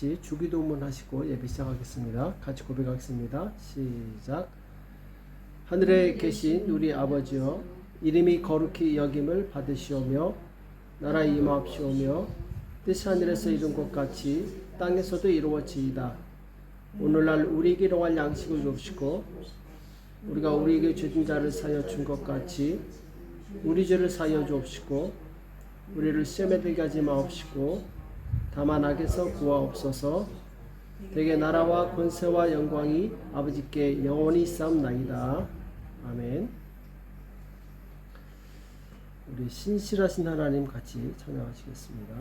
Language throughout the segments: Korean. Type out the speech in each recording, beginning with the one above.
같이 주기도문 하시고 예배 시작하겠습니다. 같이 고백하겠습니다. 시작. 하늘에 계신 우리 아버지여, 이름이 거룩히 여김을 받으시오며 나라 임하옵시오며 뜻이 하늘에서 이룬 것 같이 땅에서도 이루어지이다. 오늘날 우리에게 일용할 양식을 주옵시고 우리가 우리에게 죄진 자를 사하여 준 것 같이 우리 죄를 사하여 주옵시고 우리를 시험에 들게 하지 마옵시고 다만 악에서 구하옵소서. 대개 나라와 권세와 영광이 아버지께 영원히 있사옵나이다. 아멘. 우리 신실하신 하나님 같이 찬양하시겠습니다.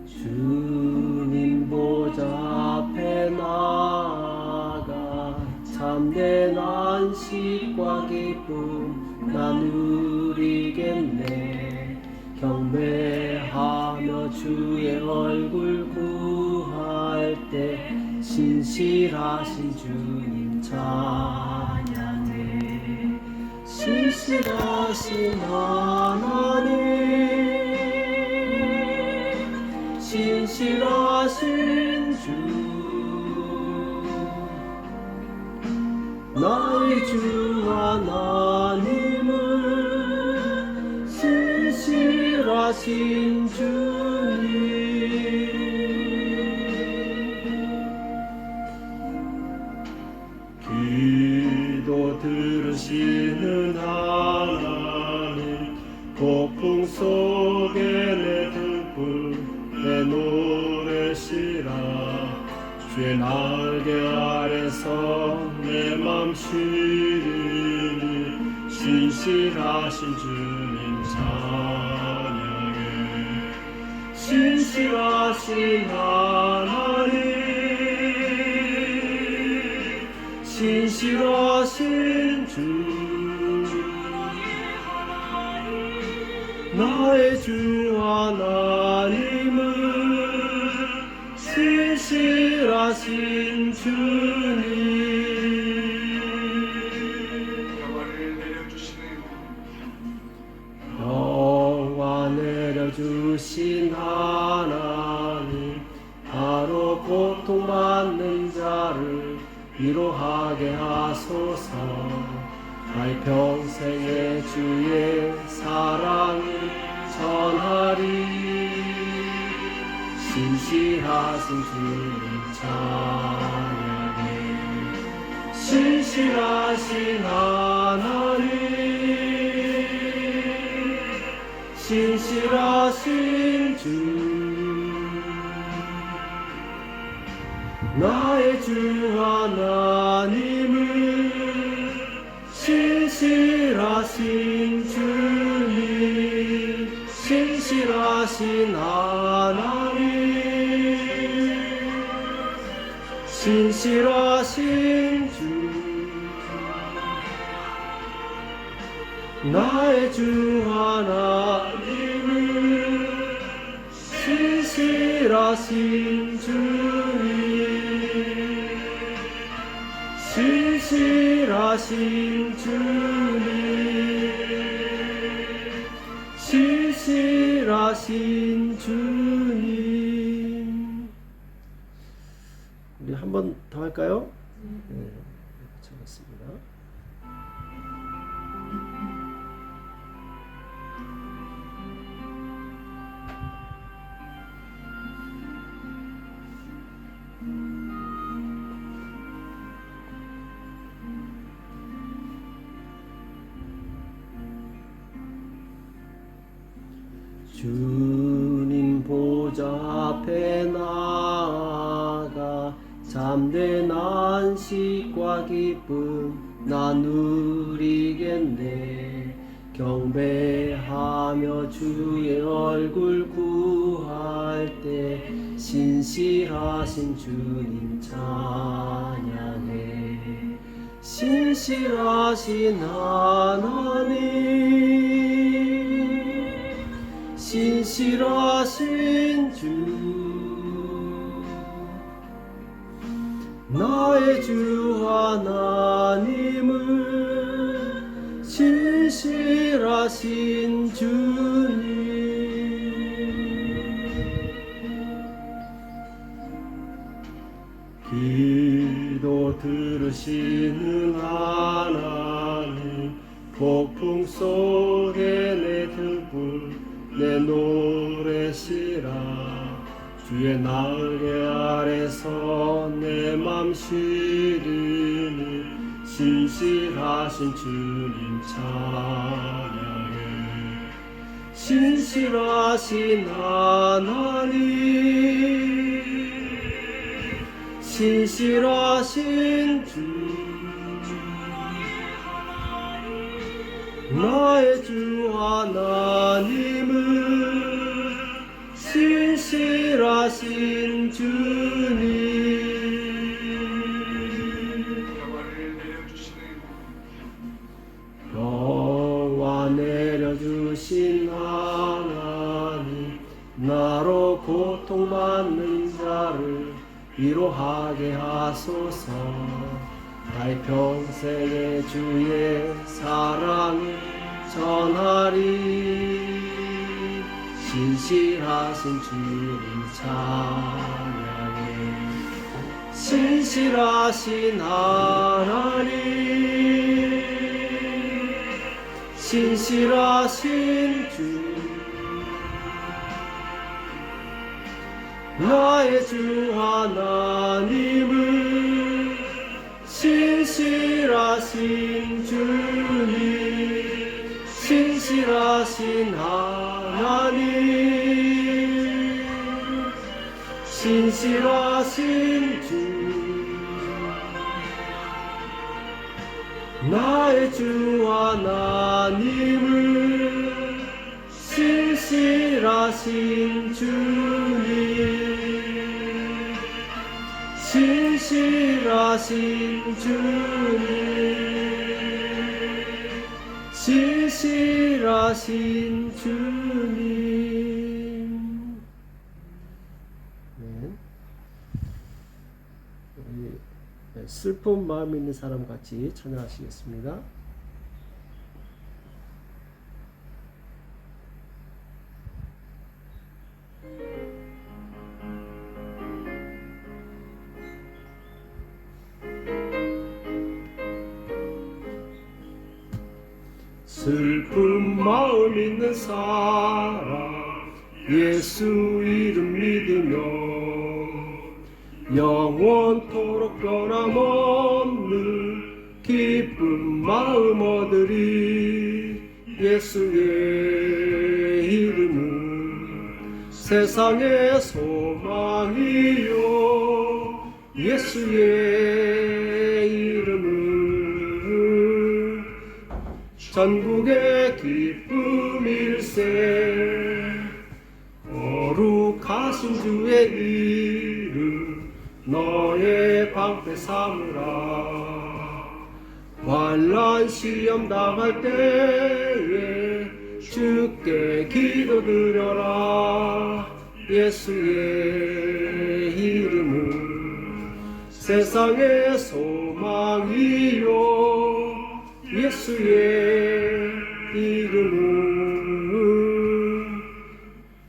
주님 보좌 앞에 나아가 참된 안식과 기쁨 나누리겠네. 경배하며 주의 얼굴 구할 때 신실하신 주님 찬양해. 신실하신 하나님, 신실하신 주, 나의 주 하나님은 신실하신 주님. 기도 들으시는 하나님, 폭풍 속에 내 등불 내노래시라. 주의 날개 아래서 내 맘 쉬리니 신실하신 주님 찬양해. 신실하신 하나님, 신실하신 주, 나의 주 하나님은 신실하신 주님. 영화 내려주신 하나님, 바로 고통받는 자를 위로하게 하소서. 나의 평생의 주의 사랑을 전하리. 신실하신 주님 찬양해. 신실하신 하나님, 신실하신 주, 나의 주 하나님은 신실하신 주님. 신실하신 하나님, 신실하신 주, 나의 주 하나님은 신실하신 주님. 신실하신 주님, 신실하신 주님. 우리 한 번 더 할까요? 네, 잘했습니다. 주님 보좌 앞에 나아가 참된 안식과 기쁨 나누리겠네. 경배하며 주의 얼굴 구할 때 신실하신 주님 찬양해. 신실하신 하나님, 신실하신 주, 나의 주 하나님은 신실하신 주님. 기도 들으시는 하나님, 폭풍 속에 내 등불 내 노래시라. 주의 날개 아래서 내 맘 쉬리니 신실하신 주님 찬양해. 신실하신 하나님, 신실하신 주, 나의 주 하나님은 신실하신 주님. 평화 내려주신 하나님, 나로 고통받는 자를 위로하게 하소서. 나의 평생의 주의 사랑을 전하리. 신실하신 주님 찬양해. 신실하신 하나님, 신실하신 주, 나의 주 하나님은 신실하신 주님. 신실하신 하나님, 신실하신 주, 나의 주 하나님은 신실하신 주님. 신실하신 주님, 신실하신 주님. 네. 우리 슬픈 마음 있는 사람 같이 찬양하시겠습니다. 슬픈 마음 있는 사람, 예수 이름 믿으며 영원토록 변함없는 기쁜 마음 얻으리. 예수의 이름은 세상의 소망이요. 예수의 이름은 전국의 기쁨일세. 거룩하신 주의 이름 너의 방패 삼으라. 환난 시험 당할 때에 주께 기도드려라. 예수의 이름은 세상의 소망이요. 예수의 이름은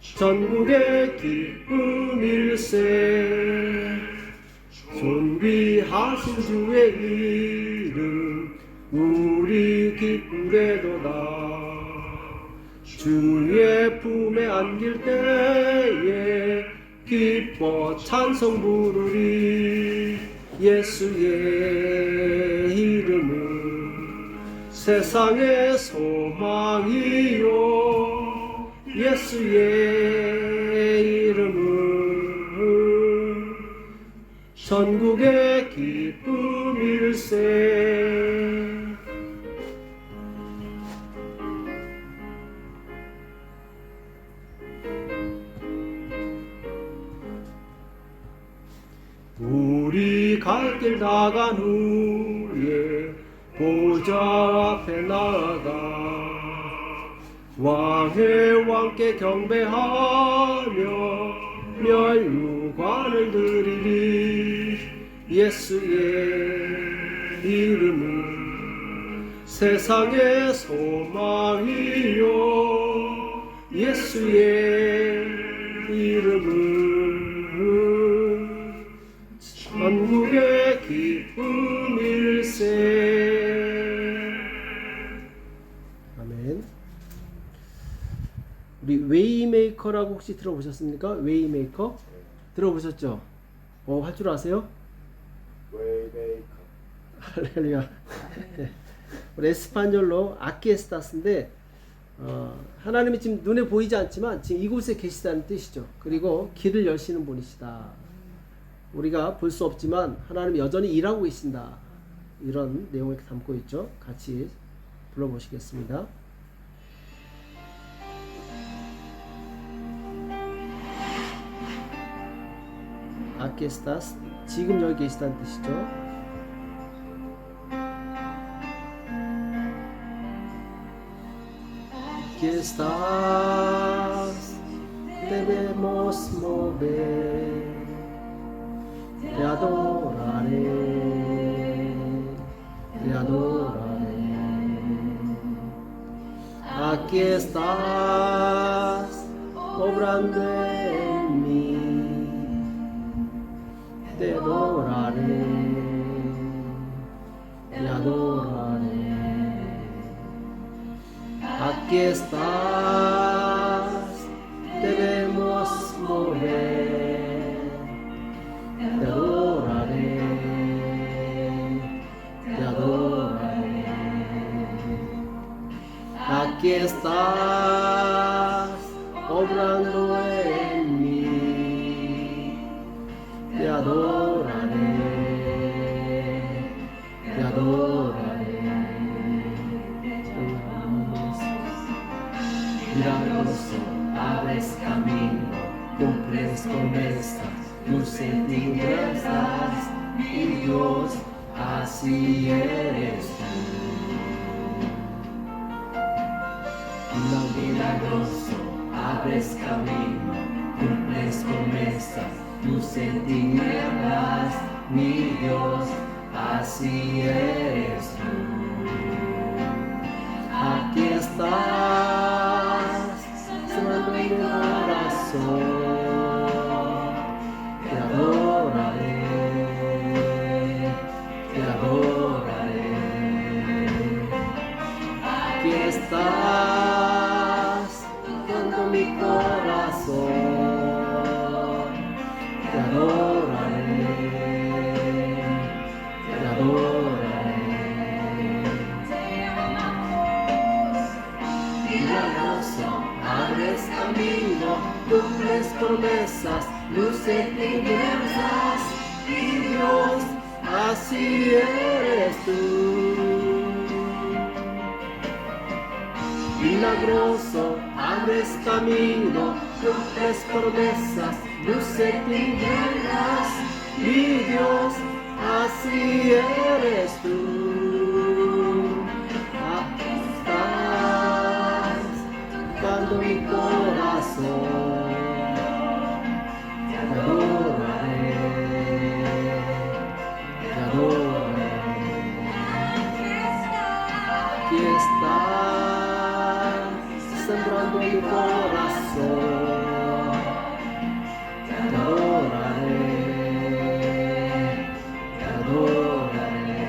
전국의 기쁨일세. 존귀하신 주의 이름 우리 기쁘게도다. 주의 품에 안길 때에 기뻐 찬송 부르리. 예수의 이름은 세상의 소망이요. 예수의 이름은 전국의 기쁨일세. 갈 길 나간 후에 보좌 앞에 나아가 왕의 왕께 경배하며 멸류관을 드리리. 예수의 이름은 세상의 소망이요 예수의 이름은 천국의 기쁨일세. 아멘. 우리 웨이메이커라고 혹시 들어보셨습니까? 웨이메이커? 들어보셨죠? 할 줄 아세요? 웨이메이커. 할렐루야. 우리 에스파뇰로 아키에스타스인데 하나님이 지금 눈에 보이지 않지만 지금 이곳에 계시다는 뜻이죠. 그리고 길을 여시는 분이시다. 우리가 볼 수 없지만 하나님이 여전히 일하고 계신다. 이런 내용을 담고 있죠. 같이 불러보시겠습니다. 아키에스타스, 지금 여기 계시다는 뜻이죠. Aquí estás, debemos mover, te adoraré, te adoraré. Aquí estás, obrando en mí, te adoraré, te adoraré. Aquí estás, debemos mover, te adoraré, te adoraré. Aquí estás, obrando en mí, te adoraré, te adoraré. Milagroso, abres camino, cumples promesas, dulce tinieblas, mi Dios, así eres tú. Milagroso, abres camino, cumples promesas, dulce tinieblas, mi Dios, así eres tú. Aquí estás, sanando mi corazón, te adoraré, te adoraré. Aquí estás, sanando mi corazón, te adoraré, te adoraré. Abres camino, cumples promesas, luce tinieblas, mi Dios, así eres tú. Milagroso, abres camino, cumples promesas, luce tinieblas, mi Dios, así eres tú. Mi corazón, te adoraré, te adoraré. Aquí estás, sembrando mi corazón, te adoraré, te adoraré.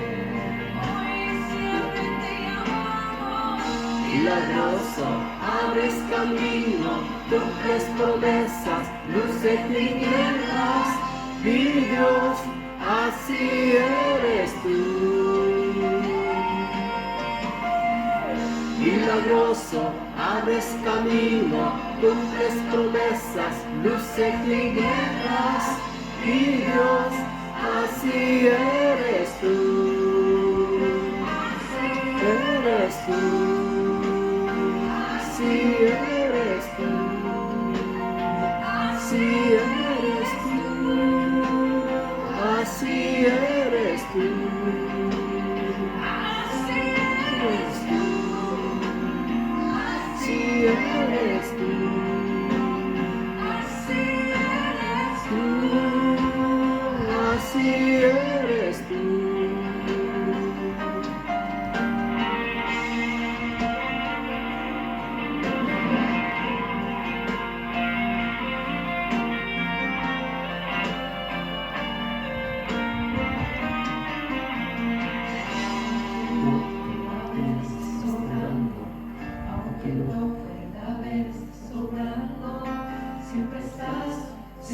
Milagroso, abres camino, cumples promesas, luce tinieblas, mi Dios, así eres tú. Milagroso, abres camino, cumples promesas, luce tinieblas, mi Dios, así eres tú. Eres tú. Si eres tú, si eres tú, así es.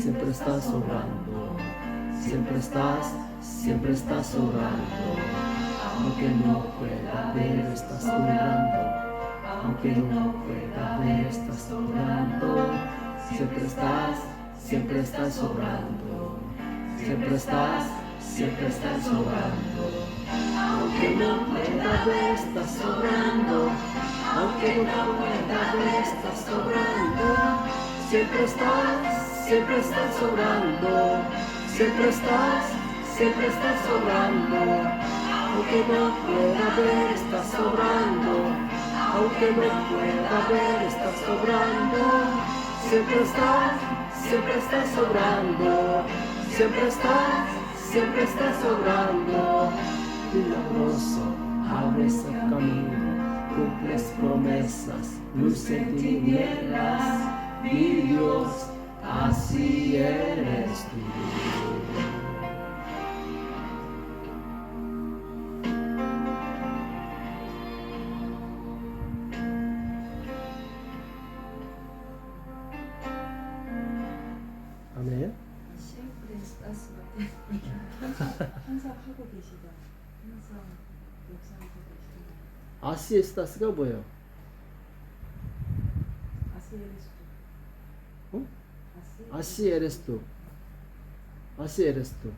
siempre estás obrando, siempre estás obrando, aunque no pueda ver, estás obrando, aunque no pueda ver, estás obrando, siempre estás obrando, siempre estás obrando, aunque no pueda ver, estás obrando, aunque no pueda ver, estás obrando, siempre estás obrando, siempre estás obrando, aunque no pueda ver, estás obrando, aunque no pueda ver, estás obrando, siempre estás obrando, siempre estás obrando, milagroso, abres el camino, cumples promesas, luz en tinieblas, mi Dios, así eres tú. 아멘. siempre estás 항상 하고 계시다. 항상 역사하고 계시다. 아시에스타스가 뭐예요? 아시에르스도. 어? 아시에레스토. 아시에레스토.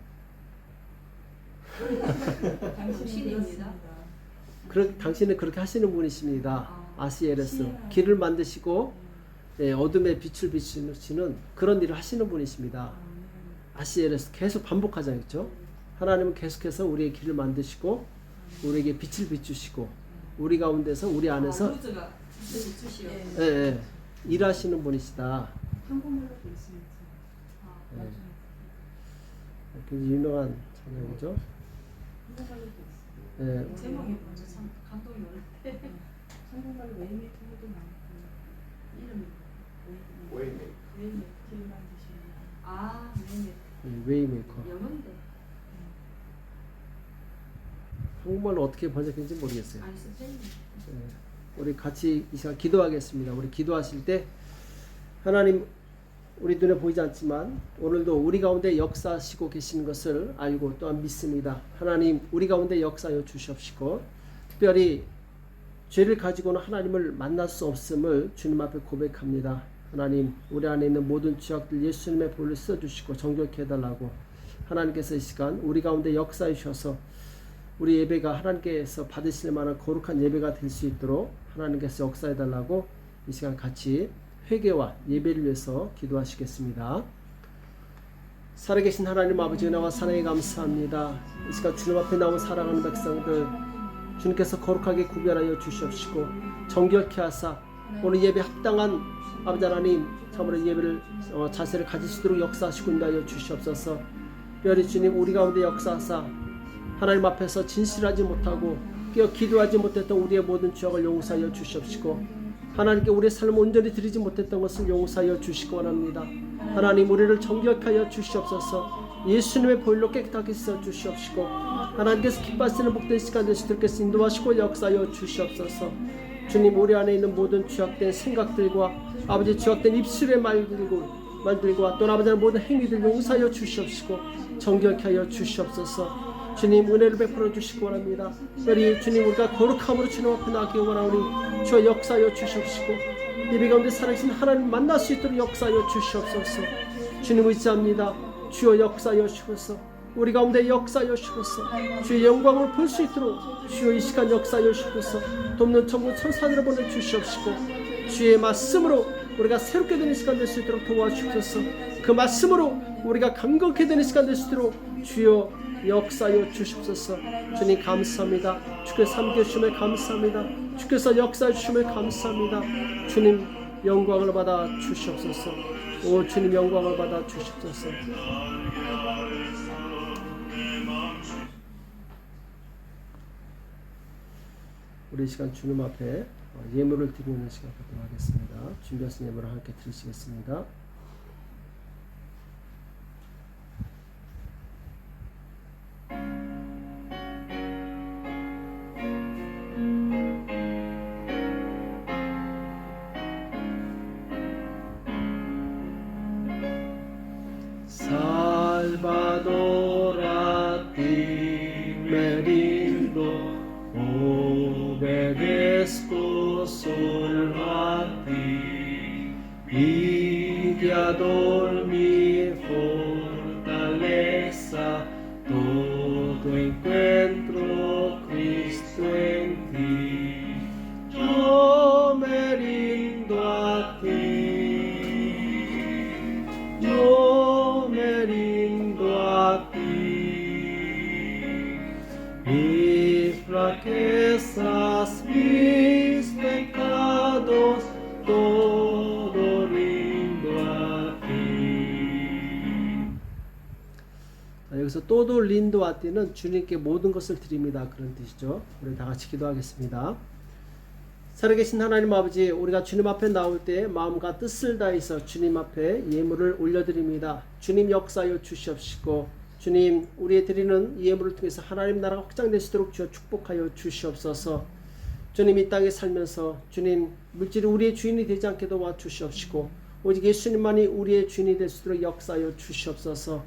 당신입니다. 당신은 그렇게 하시는 분이십니다. 아시에레스. 길을 만드시고 어둠에 빛을 비추시는 그런 일을 하시는 분이십니다. 아시에레스 계속 반복하잖아요. 하나님은 계속해서 우리의 길을 만드시고 우리에게 빛을 비추시고 우리 가운데서 우리 안에서 루즈가 비추시오. 일하시는 분이시다. 한국말로 돼 있습니다. 맞아요. 굉장히 유명한 찬양이죠. 한국말로 돼 있어요. 제목이 먼저 참 감동이 오는데 한국말로 웨이메이커 해도 나오고 이름이 Waymaker. 웨이메이커 길 만드시는 웨이메이커. 웨이메이커. 영어인데 한국말로 어떻게 번역했는지 모르겠어요. 아니 스페인. 우리 같이 이 시간 기도하겠습니다. 우리 기도하실 때 하나님 우리 눈에 보이지 않지만 오늘도 우리 가운데 역사하시고 계시는 것을 알고 또한 믿습니다. 하나님 우리 가운데 역사하여 주시옵시고 특별히 죄를 가지고는 하나님을 만날 수 없음을 주님 앞에 고백합니다. 하나님 우리 안에 있는 모든 죄악들 예수님의 볼을 써주시고 정결케 해달라고 하나님께서 이 시간 우리 가운데 역사해 주셔서 우리 예배가 하나님께서 받으실 만한 거룩한 예배가 될 수 있도록 하나님께서 역사해 달라고 이 시간 같이 회개와 예배를 위해서 기도하시겠습니다. 살아계신 하나님 아버지 은혜와 사랑에 감사합니다. 이 시간 주님 앞에 나온 사랑하는 백성들 주님께서 거룩하게 구별하여 주시옵시고 정결케 하사 오늘 예배 합당한 아버지 하나님 참으로 예배를 자세를 가질 수 있도록 역사하시고 인도하여 주시옵소서. 특별히 주님 우리 가운데 역사하사 하나님 앞에서 진실하지 못하고 깨어 기도하지 못했던 우리의 모든 죄악을 용서하여 주시옵시고 하나님께 우리의 삶을 온전히 드리지 못했던 것을 용서하여 주시기 원합니다. 하나님 우리를 정결케 하여 주시옵소서. 예수님의 보혈로 깨끗하게 씻어 주시옵시고 하나님께서 기뻐하시는 복된 시간 될 수 있도록 인도하시고 역사하여 주시옵소서. 주님 우리 안에 있는 모든 죄악된 생각들과 아버지 죄악된 입술의 말들과 또 아버지의 모든 행위들 용서하여 주시옵시고 정결케 하여 주시옵소서. 주님 은혜를 베풀어 주시기 원합니다. 우리 주님 우리가 거룩함으로 주님 앞에 나가기 원하오니 주여 역사하여 주시옵시고 예배 가운데 살아계신 하나님 만날 수 있도록 역사하여 주시옵소서. 주님 의지합니다. 주여 역사하여 주셔서 우리 가운데 역사하여 주셔서 주의 영광을 볼 수 있도록 주여 이 시간 역사하여 주셔서 돕는 천국 천사들을 보내주시옵시고 주의 말씀으로 우리가 새롭게 되는 시간 될 수 있도록 도와주셔서 그 말씀으로 우리가 감격해 되는 시간 될 수 있도록 주여 역사하여 주십소서. 주님 감사합니다. 주께서 삼켜주심에 감사합니다. 주께서 역사해 주심에 감사합니다. 주님 영광을 받아 주시옵소서. 오 주님 영광을 받아 주십소서. 우리 이 시간 주님 앞에 예물을 드리는 시간 갖도록 하겠습니다. 준비하신 예물을 함께 드리시겠습니다. guiador, mi fortaleza, todo encuentro Cristo en ti. Yo me rindo a ti, yo me rindo a ti. Mis flaquezas, mis pecados, todo rindo a ti. 자, 여기서 todo rindo a ti는 주님께 모든 것을 드립니다, 그런 뜻이죠. 우리 다 같이 기도하겠습니다. 살아계신 하나님 아버지, 우리가 주님 앞에 나올 때 마음과 뜻을 다해서 주님 앞에 예물을 올려드립니다. 주님 역사하여 주시옵시고, 주님 우리의 드리는 예물을 통해서 하나님 나라가 확장되시도록 주여 축복하여 주시옵소서. 주님 이 땅에 살면서 주님 물질이 우리의 주인이 되지 않게 도와 주시옵시고, 오직 예수님만이 우리의 주인이 될 수 있도록 역사하여 주시옵소서.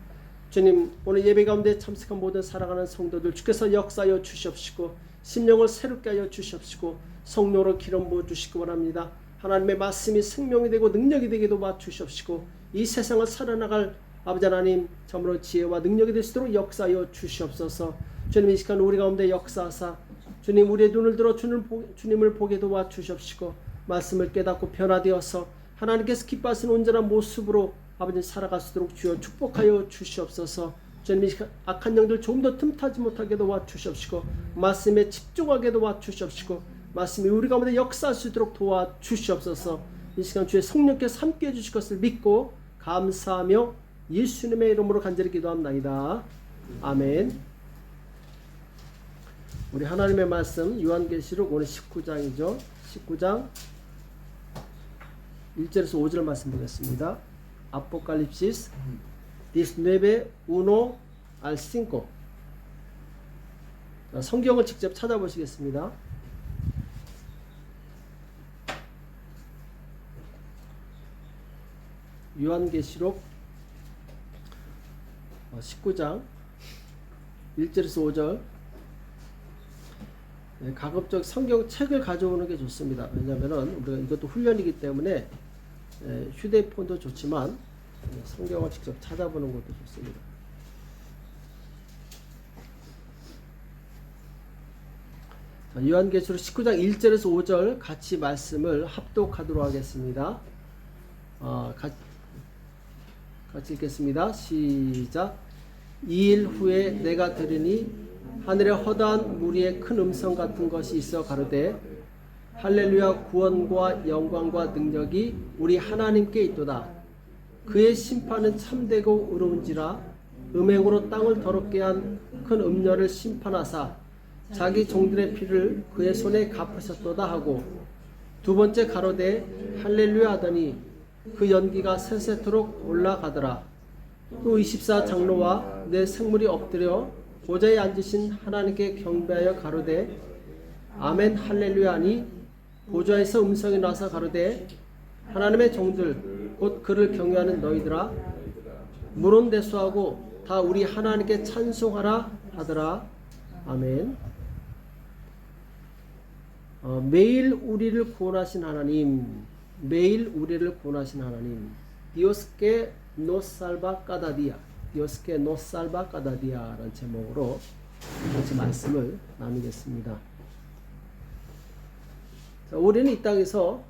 주님 오늘 예배 가운데 참석한 모든 살아가는 성도들 주께서 역사하여 주시옵시고, 심령을 새롭게 하여 주시옵시고, 성령으로 기름 부어 주시기 원합니다. 하나님의 말씀이 생명이 되고 능력이 되게 도와 주시옵시고, 이 세상을 살아나갈 아버지 하나님 참으로 지혜와 능력이 될 수 있도록 역사하여 주시옵소서. 주님 이 시간 우리 가운데 역사하사 주님 우리의 눈을 들어 주님을 보게 도와 주시옵시고, 말씀을 깨닫고 변화되어서 하나님께서 기뻐하시는 온전한 모습으로 아버지 살아갈 수 있도록 주여 축복하여 주시옵소서. 주님 이 시간 악한 영들 조금 더 틈타지 못하게 도와 주시옵시고, 말씀에 집중하게 도와 주시옵시고, 말씀이 우리 가운데 역사할 수 있도록 도와 주시옵소서. 이 시간 주의 성령께서 함께해 주실 것을 믿고 감사하며 예수님의 이름으로 간절히 기도합나이다. 아멘. 우리 하나님의 말씀 요한계시록 오늘 19장이죠. 19장 1절에서 5절 말씀 보겠습니다. 아포칼립시스 19, 1 al 5. 성경을 직접 찾아보시겠습니다. 요한계시록 19장 1절에서 5절. 가급적 성경책을 가져오는 게 좋습니다. 왜냐하면 우리가 이것도 훈련이기 때문에 휴대폰도 좋지만 성경을 직접 찾아보는 것도 좋습니다. 요한계시록 19장 1절에서 5절 같이 말씀을 합독하도록 하겠습니다. 같이 읽겠습니다. 시작. 2일 후에 내가 들으니 하늘에 허다한 무리의 큰 음성 같은 것이 있어 가로되 할렐루야, 구원과 영광과 능력이 우리 하나님께 있도다. 그의 심판은 참되고 의로운지라. 음행으로 땅을 더럽게 한 큰 음녀를 심판하사 자기 종들의 피를 그의 손에 갚으셨도다 하고, 두 번째 가로되 할렐루야 하더니 그 연기가 세세토록 올라가더라. 또 24 장로와 내 생물이 엎드려 보좌에 앉으신 하나님께 경배하여 가로되 아멘 할렐루야 하니, 보좌에서 음성이 나서 가로되 하나님의 종들 곧 그를 경외하는 너희들아, 문온대수하고 다 우리 하나님께 찬송하라 하더라. 아멘. 매일 우리를 구원하신 하나님, 매일 우리를 구원하신 하나님, Dios que nos salva cada día, Dios que nos salva cada día라는 제목으로 같이 말씀을 나누겠습니다. 자, 우리는 이 땅에서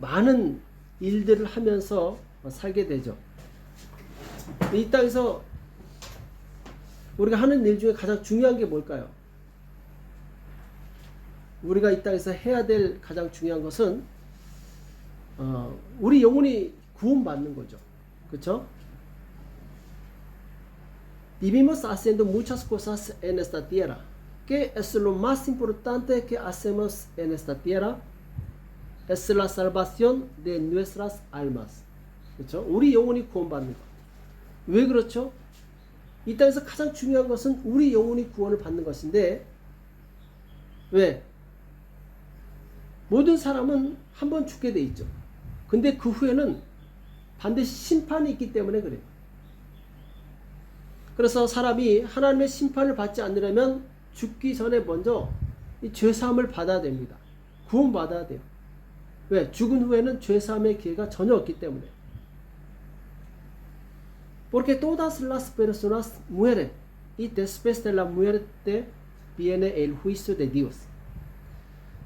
많은 일들을 하면서 살게 되죠. 이 땅에서 우리가 하는 일 중에 가장 중요한 게 뭘까요? 우리가 이 땅에서 해야 될 가장 중요한 것은 우리 영혼이 구원받는 거죠. 그렇죠? Vivimos haciendo muchas cosas en esta tierra. ¿Qué es lo más importante que hacemos en esta tierra? Es la salvación de nuestras almas. 그렇죠? 우리 영혼이 구원받는 것. 왜 그렇죠? 이 땅에서 가장 중요한 것은 우리 영혼이 구원을 받는 것인데, 왜? 모든 사람은 한 번 죽게 돼 있죠. 근데 그 후에는 반드시 심판이 있기 때문에 그래요. 그래서 사람이 하나님의 심판을 받지 않으려면 죽기 전에 먼저 이 죄사함을 받아야 됩니다. 구원받아야 돼요. 왜? 죽은 후에는 죄사함의 기회가 전혀 없기 때문에. Porque todas las personas mueren y después de la muerte viene el juicio de Dios.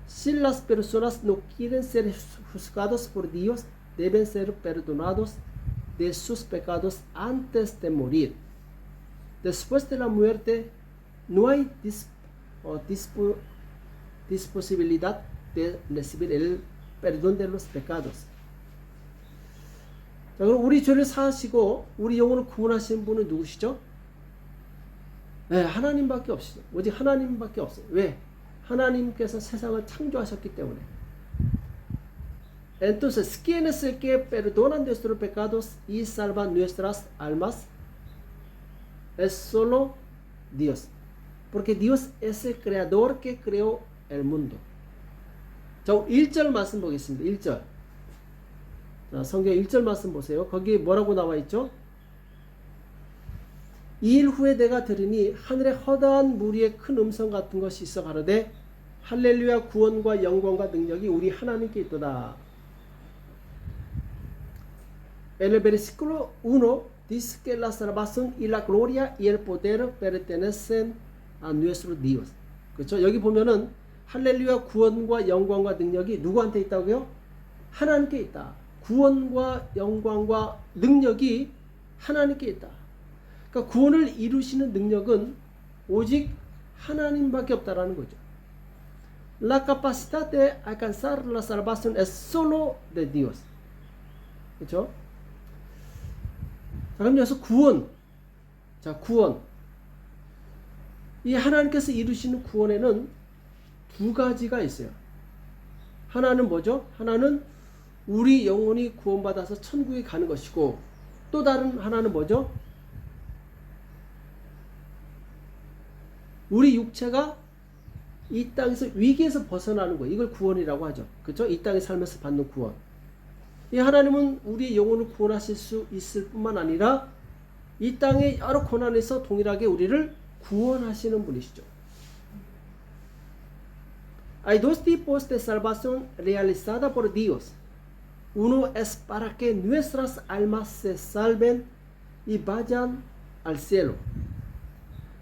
Si las personas no quieren ser juzgados por Dios, deben ser perdonados de sus pecados antes de morir. Después de la muerte no hay disposibilidad de recibir el perdón de los pecados. 자, 그럼 우리 죄를 사하시고 우리 영혼을 구원하신 분은 누구시죠? 네, 하나님밖에 없으시죠. 오직 하나님밖에 없어요. 왜? 하나님께서 세상을 창조하셨기 때문에. Entonces, ¿quién es el que perdona nuestros pecados y salva nuestras almas? Es solo Dios. Porque Dios es el creador que creó el mundo. 자, 1절 말씀 보겠습니다. 1절. 자, 성경 1절 말씀 보세요. 거기 뭐라고 나와 있죠? 이 일 후에 내가 들으니 하늘에 허다한 무리의 큰 음성 같은 것이 있어 가로되 할렐루야 구원과 영광과 능력이 우리 하나님께 있도다. En el versículo 1 dice que la salvación y la gloria y el poder pertenecen a nuestro Dios. 그렇죠? 여기 보면은 할렐루야 구원과 영광과 능력이 누구한테 있다고요? 하나님께 있다. 구원과 영광과 능력이 하나님께 있다. 그러니까 구원을 이루시는 능력은 오직 하나님밖에 없다라는 거죠. La capacidad de alcanzar la salvación es solo de Dios. 그렇죠? 자, 그럼 여기서 구원. 자, 구원. 이 하나님께서 이루시는 구원에는 두 가지가 있어요. 하나는 뭐죠? 하나는 우리 영혼이 구원받아서 천국에 가는 것이고, 또 다른 하나는 뭐죠? 우리 육체가 이 땅에서 위기에서 벗어나는 거, 이걸 구원이라고 하죠. 그렇죠? 이 땅에 살면서 받는 구원. 이 하나님은 우리의 영혼을 구원하실 수 있을 뿐만 아니라 이 땅의 여러 고난에서 동일하게 우리를 구원하시는 분이시죠. Hay dos tipos de salvación realizada por Dios. Uno es para que nuestras almas se salven y vayan al cielo.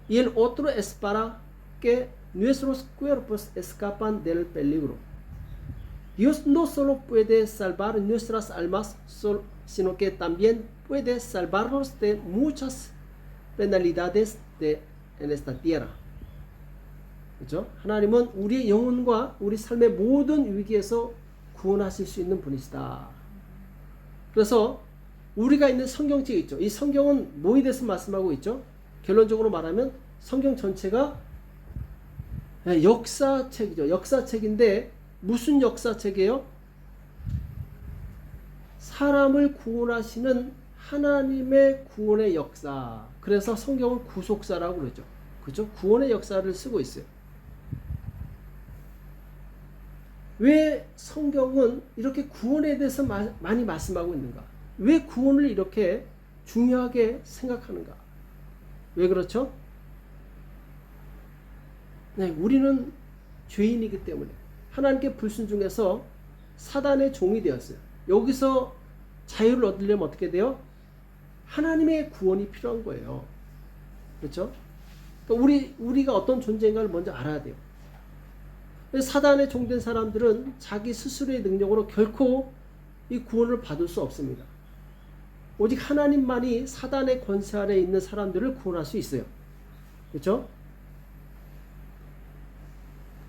Y el otro es para que nuestros cuerpos escapan del peligro. Dios no solo puede salvar nuestras almas, sino que también puede salvarnos de muchas penalidades en esta tierra. 그렇죠? 하나님은 우리의 영혼과 우리 삶의 모든 위기에서 구원하실 수 있는 분이시다. 그래서 우리가 있는 성경책이 있죠. 이 성경은 뭐에 대해서 말씀하고 있죠? 결론적으로 말하면 성경 전체가 역사책이죠. 역사책인데 무슨 역사책이에요? 사람을 구원하시는 하나님의 구원의 역사. 그래서 성경을 구속사라고 그러죠. 그렇죠? 구원의 역사를 쓰고 있어요. 왜 성경은 이렇게 구원에 대해서 많이 말씀하고 있는가? 왜 구원을 이렇게 중요하게 생각하는가? 왜 그렇죠? 네, 우리는 죄인이기 때문에 하나님께 불순종해서 사단의 종이 되었어요. 여기서 자유를 얻으려면 어떻게 돼요? 하나님의 구원이 필요한 거예요. 그렇죠? 그러니까 우리가 어떤 존재인가를 먼저 알아야 돼요. 사단의 종된 사람들은 자기 스스로의 능력으로 결코 이 구원을 받을 수 없습니다. 오직 하나님만이 사단의 권세 아래 있는 사람들을 구원할 수 있어요. 그렇죠?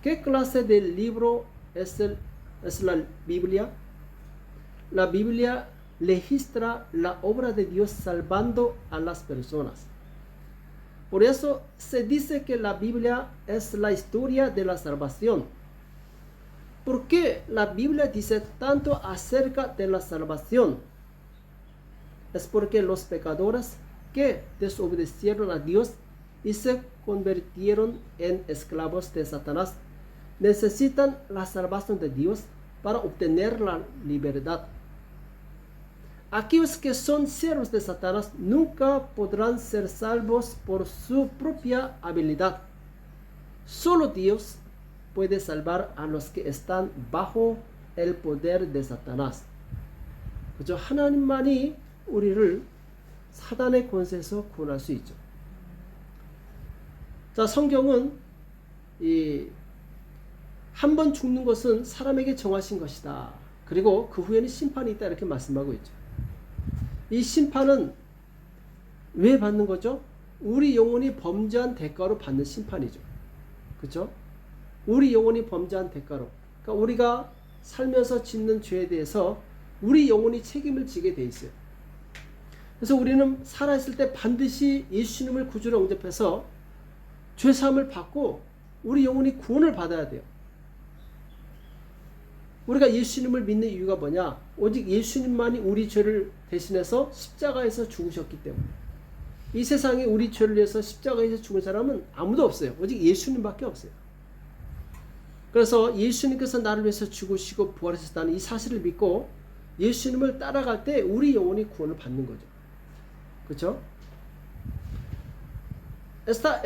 ¿Qué clase de libro es la Biblia? La Biblia registra la obra de Dios salvando a las personas. Por eso se dice que la Biblia es la historia de la salvación. ¿Por qué la Biblia dice tanto acerca de la salvación? Es porque los pecadores que desobedecieron a Dios y se convirtieron en esclavos de Satanás necesitan la salvación de Dios para obtener la libertad. Aquellos que son siervos de Satanás nunca podrán ser salvos por su propia habilidad. Solo Dios puede salvar a los que están bajo el poder de Satanás. 그죠? 하나님만이 우리를 사단의 권세에서 구원할 수 있죠. 자, 성경은 한 번 죽는 것은 사람에게 정하신 것이다. 그리고 그 후에는 심판이 있다 이렇게 말씀하고 있죠. 이 심판은 왜 받는 거죠? 우리 영혼이 범죄한 대가로 받는 심판이죠. 그렇죠? 우리 영혼이 범죄한 대가로. 그러니까 우리가 살면서 짓는 죄에 대해서 우리 영혼이 책임을 지게 돼 있어요. 그래서 우리는 살아있을 때 반드시 예수님을 구주로 영접해서 죄사함을 받고 우리 영혼이 구원을 받아야 돼요. 우리가 예수님을 믿는 이유가 뭐냐? 오직 예수님만이 우리 죄를 대신해서 십자가에서 죽으셨기 때문에. 이 세상에 우리 죄를 위해서 십자가에서 죽은 사람은 아무도 없어요. 오직 예수님밖에 없어요. 그래서 예수님께서 나를 위해서 죽으시고 부활하셨다는 이 사실을 믿고 예수님을 따라갈 때 우리 영혼이 구원을 받는 거죠. 그렇죠? Está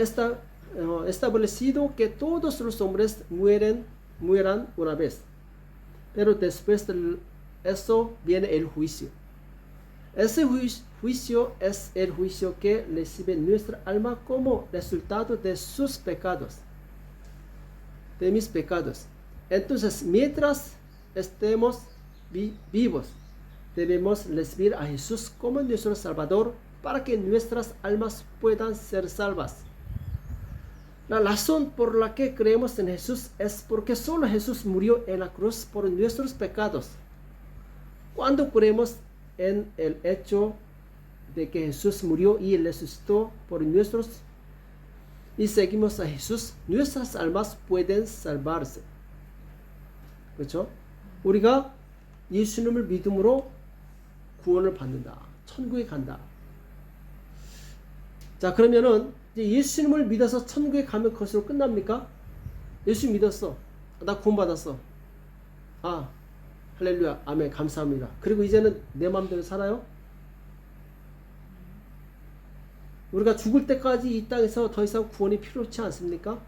establecido que todos los hombres mueran una vez, pero después de eso viene el juicio. Ese juicio es el juicio que recibe nuestra alma como resultado de sus pecados, de mis pecados. Entonces, mientras estemos vivos, debemos recibir a Jesús como nuestro Salvador para que nuestras almas puedan ser salvas. La razón por la que creemos en Jesús es porque solo Jesús murió en la cruz por nuestros pecados. Cuando creemos en el hecho de que Jesús murió y resucitó por nosotros y seguimos a Jesús, nuestras almas pueden salvarse. 그렇죠? 우리가 예수님을 믿음으로 구원을 받는다. 천국에 간다. 자, 그러면은 이제 예수님을 믿어서 천국에 가면 그것으로 끝납니까? 예수 믿었어. 나 구원받았어. 아, 할렐루야. 아멘. 감사합니다. 그리고 이제는 내 마음대로 살아요? 우리가 죽을 때까지 이 땅에서 더 이상 구원이 필요치 않습니까?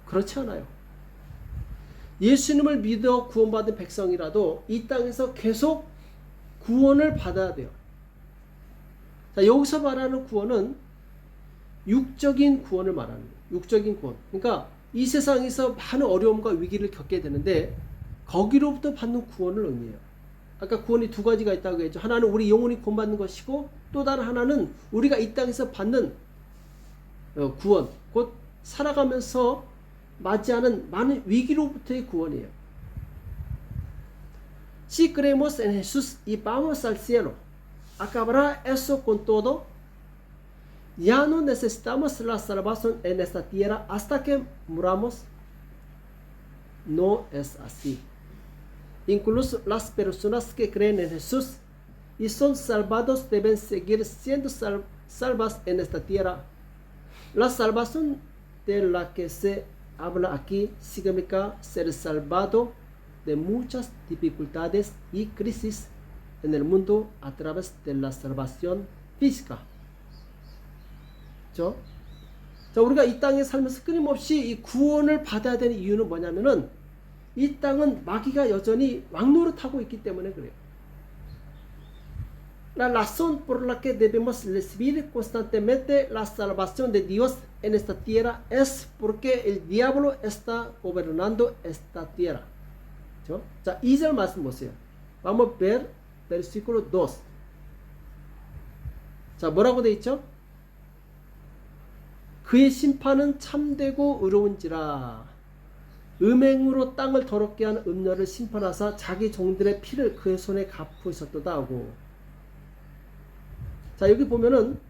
그렇지 않아요. 예수님을 믿어 구원받은 백성이라도 이 땅에서 계속 구원을 받아야 돼요. 자, 여기서 말하는 구원은 육적인 구원을 말하는 거예요. 육적인 구원. 그러니까 이 세상에서 많은 어려움과 위기를 겪게 되는데 거기로부터 받는 구원을 의미해요. 아까 구원이 두 가지가 있다고 했죠. 하나는 우리 영혼이 구원받는 것이고 또 다른 하나는 우리가 이 땅에서 받는 구원, 곧 살아가면서 맞이하는 많은 위기로부터의 구원이에요. Si creemos en Jesús y vamos al cielo, ¿acabará eso con todo? Ya no necesitamos la salvación en esta tierra hasta que muramos. No es así. Incluso las personas que creen en Jesús y son salvados deben seguir siendo salvas en esta tierra. La salvación de la que se habla aquí significa ser salvado de muchas dificultades y crisis en el mundo a través de la salvación física. 그렇죠? 자, 우리가 이 땅에 살면서 끊임없이 이 구원을 받아야 되는 이유는 뭐냐면은 이 땅은 마귀가 여전히 왕노릇하고 있기 때문에 그래요. La razón por la que debemos recibir constantemente la salvación de Dios en esta tierra es porque el diablo está gobernando esta tierra. 그렇죠? 자, 2절 말씀 보세요. Vamos a ver versículo 2. 자, 뭐라고 돼 있죠? 그의 심판은 참되고 의로운지라 음행으로 땅을 더럽게 한 음녀를 심판하사 자기 종들의 피를 그의 손에 갚으셨도다 하고. 자, 여기 보면은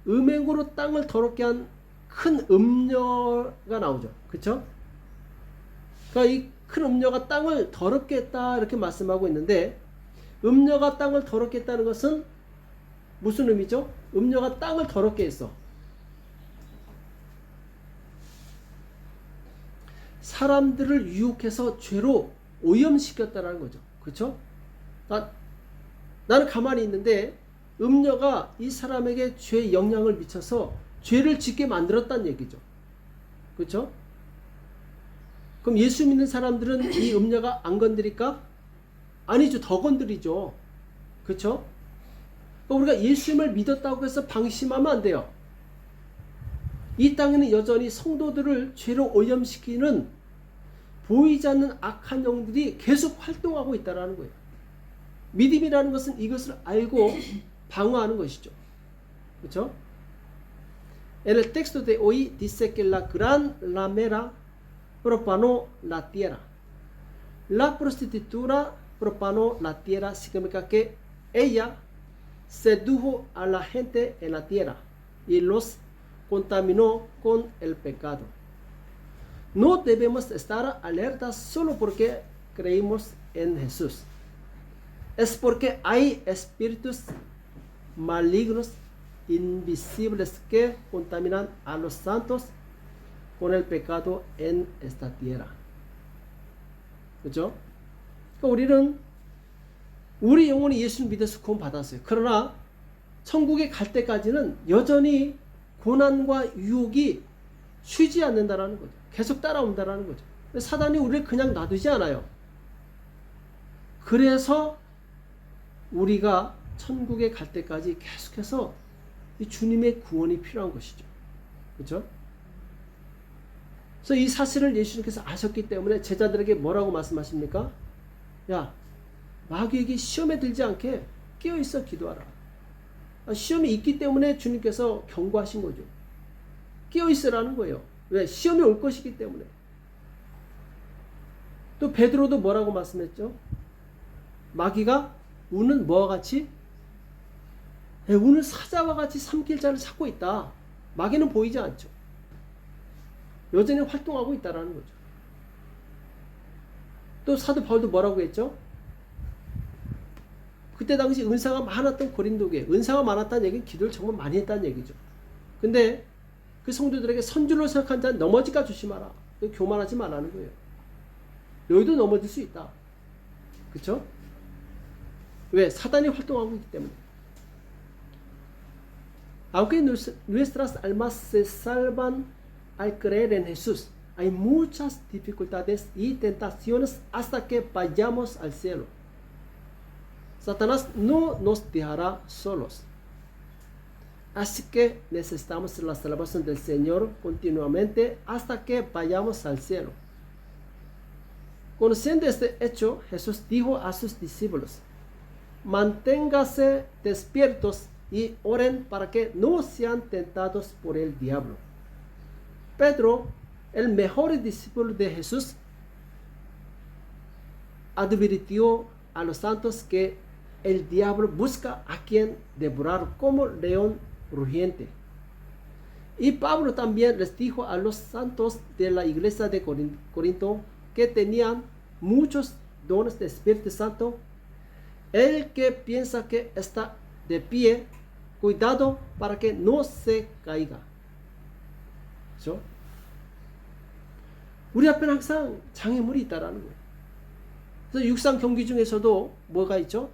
음행으로 땅을 더럽게 한 큰 음녀가 나오죠. 그쵸? 그러니까 이 큰 음녀가 땅을 더럽게 했다 이렇게 말씀하고 있는데 음녀가 땅을 더럽게 했다는 것은 무슨 의미죠? 음녀가 땅을 더럽게 했어. 사람들을 유혹해서 죄로 오염시켰다는 거죠. 그렇죠? 나는 가만히 있는데 음녀가 이 사람에게 죄의 영향을 미쳐서 죄를 짓게 만들었다는 얘기죠. 그렇죠? 그럼 예수 믿는 사람들은 이 음녀가 안 건드릴까? 아니죠. 더 건드리죠. 그렇죠? 우리가 예수님을 믿었다고 해서 방심하면 안 돼요. 이 땅에는 여전히 성도들을 죄로 오염시키는 보이지 않는 악한 영들이 계속 활동하고 있다는 거예요. 믿음이라는 것은 이것을 알고 방어하는 것이죠. 그렇죠? En el texto de hoy dice que la gran ramera profanó la tierra. La prostituta profanó la tierra significa que ella sedujo a la gente en la tierra y los contaminó con el pecado. No debemos estar alertas solo porque creímos en Jesús. Es porque hay espíritus malignos invisibles que contaminan a los santos con el pecado en esta tierra. 그렇죠? 그러니까 우리는 우리 영혼이 예수를 믿어서 구원 받았어요. 그러나 천국에 갈 때까지는 여전히 고난과 유혹이 쉬지 않는다라는 거죠. 계속 따라온다라는 거죠. 사단이 우리를 그냥 놔두지 않아요. 그래서 우리가 천국에 갈 때까지 계속해서 이 주님의 구원이 필요한 것이죠. 그렇죠? 그래서 이 사실을 예수님께서 아셨기 때문에 제자들에게 뭐라고 말씀하십니까? 야, 마귀에게 시험에 들지 않게 깨어있어 기도하라. 시험이 있기 때문에 주님께서 경고하신 거죠. 깨어있으라는 거예요. 왜? 시험이 올 것이기 때문에. 또 베드로도 뭐라고 말씀했죠? 마귀가 우는 뭐와 같이? 우는 사자와 같이 삼킬 자를 찾고 있다. 마귀는 보이지 않죠. 여전히 활동하고 있다는 거죠. 또 사도 바울도 뭐라고 했죠? 그때 당시 은사가 많았던 고린도교회, 은사가 많았다는 얘기는 기도를 정말 많이 했다는 얘기죠. 근데 그 성도들에게 선줄로 생각한 자는 넘어질까 조심하라. 교만하지 말라는 거예요. 너희도 넘어질 수 있다. 그렇죠? 왜? 사단이 활동하고 있기 때문에. Aunque nuestras almas se salvan al creer en Jesús, hay muchas dificultades y tentaciones hasta que vayamos al cielo. Satanás no nos dejará solos. Así que necesitamos la salvación del Señor continuamente hasta que vayamos al cielo. Conociendo este hecho, Jesús dijo a sus discípulos: manténganse despiertos y oren para que no sean tentados por el diablo. Pedro, el mejor discípulo de Jesús, advirtió a los santos que el diablo busca a quien devorar como león rugiente. Y Pablo también les dijo a los santos de la iglesia de Corinto que tenían muchos dones de Espíritu Santo. El que piensa que está de pie, cuidado para que no se caiga. 그렇죠? 우리 앞에는 항상 장애물이 있다라는 거예요. 그래서 육상 경기 중에서도 뭐가 있죠?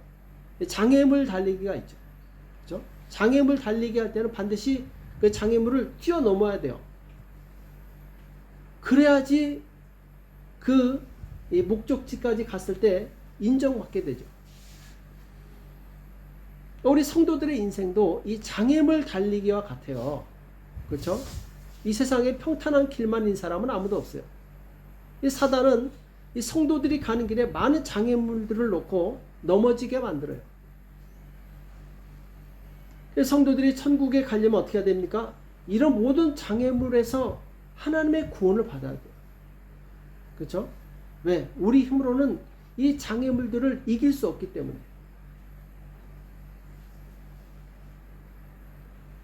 장애물 달리기가 있죠. 그렇죠? 장애물 달리기 할 때는 반드시 그 장애물을 뛰어넘어야 돼요. 그래야지 그 목적지까지 갔을 때 인정받게 되죠. 우리 성도들의 인생도 이 장애물 달리기와 같아요. 그렇죠? 이 세상에 평탄한 길만 있는 사람은 아무도 없어요. 이 사단은 이 성도들이 가는 길에 많은 장애물들을 놓고 넘어지게 만들어요. 성도들이 천국에 가려면 어떻게 해야 됩니까? 이런 모든 장애물에서 하나님의 구원을 받아야 돼요. 그렇죠? 왜? 우리 힘으로는 이 장애물들을 이길 수 없기 때문에.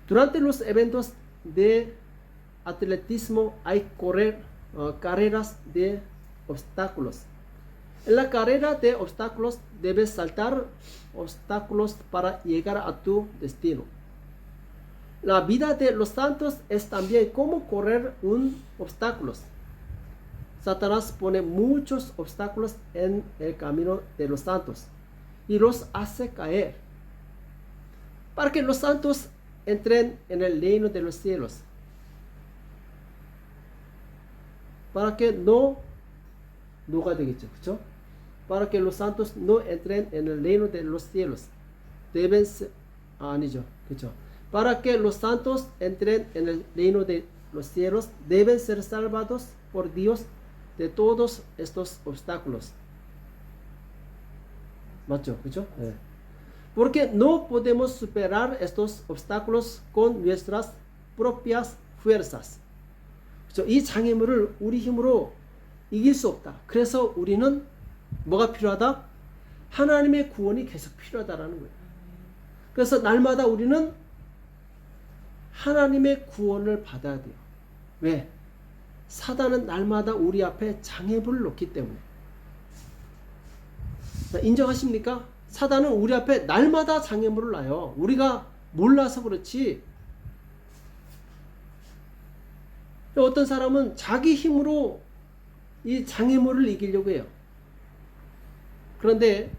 Durante los eventos de atletismo hay carreras de obstáculos. En la carrera de obstáculos debes saltar obstáculos para llegar a tu destino. La vida de los santos es también como correr un obstáculos. Satanás pone muchos obstáculos en el camino de los santos y los hace caer para que los santos entren en el reino de los cielos. Para que no가 되겠죠, 그렇죠? Para que los santos no entren en el reino de los cielos, deben 아니죠. 그렇죠. Para que los santos entren en el reino de los cielos deben ser salvados por Dios de todos estos obstáculos. 맞죠? 그렇죠? 네. Porque no podemos superar estos obstáculos con nuestras propias fuerzas. 그렇죠? 이 장애물을 우리 힘으로 이길 수 없다. 그래서 우리는 뭐가 필요하다? 하나님의 구원이 계속 필요하다라는 거예요. 그래서 날마다 우리는 하나님의 구원을 받아야 돼요. 왜? 사단은 날마다 우리 앞에 장애물을 놓기 때문에. 인정하십니까? 사단은 우리 앞에 날마다 장애물을 놔요. 우리가 몰라서 그렇지. 어떤 사람은 자기 힘으로 이 장애물을 이기려고 해요. 그런데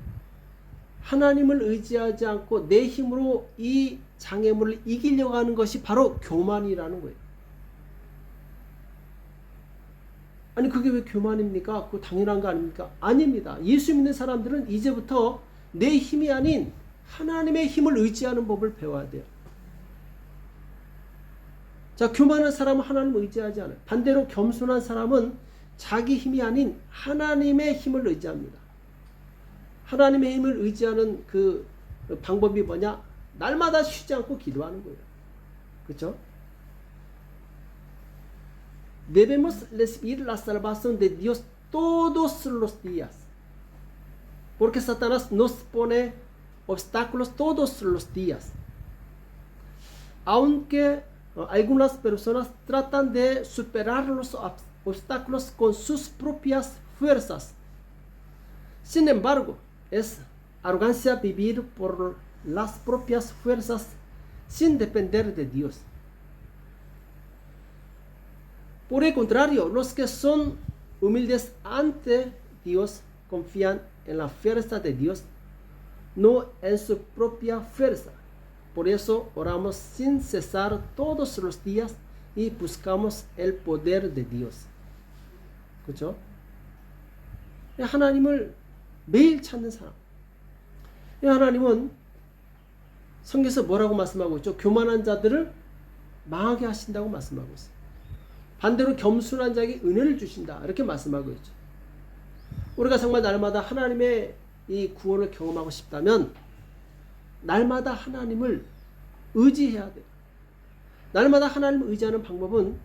하나님을 의지하지 않고 내 힘으로 이 장애물을 이기려고 하는 것이 바로 교만이라는 거예요. 아니 그게 왜 교만입니까? 그거 당연한 거 아닙니까? 아닙니다. 예수 믿는 사람들은 이제부터 내 힘이 아닌 하나님의 힘을 의지하는 법을 배워야 돼요. 자, 교만한 사람은 하나님을 의지하지 않아요. 반대로 겸손한 사람은 자기 힘이 아닌 하나님의 힘을 의지합니다. 하나님의 힘을 의지하는 그 방법이 뭐냐? 날마다 쉬지 않고 기도하는 거예요. 그렇죠? Debemos recibir la salvación de Dios todos los días. Porque Satanás nos pone obstáculos todos los días. Aunque algunas personas tratan de superar los obstáculos con sus propias fuerzas. Sin embargo, es arrogancia vivir por las propias fuerzas sin depender de Dios. Por el contrario, los que son humildes ante Dios confían en la fuerza de Dios, no en su propia fuerza. Por eso oramos sin cesar todos los días y buscamos el poder de Dios. 그렇죠? 하나님을 매일 찾는 사람. 하나님은 성경에서 뭐라고 말씀하고 있죠? 교만한 자들을 망하게 하신다고 말씀하고 있어요. 반대로 겸손한 자에게 은혜를 주신다. 이렇게 말씀하고 있죠. 우리가 정말 날마다 하나님의 이 구원을 경험하고 싶다면 날마다 하나님을 의지해야 돼요. 날마다 하나님을 의지하는 방법은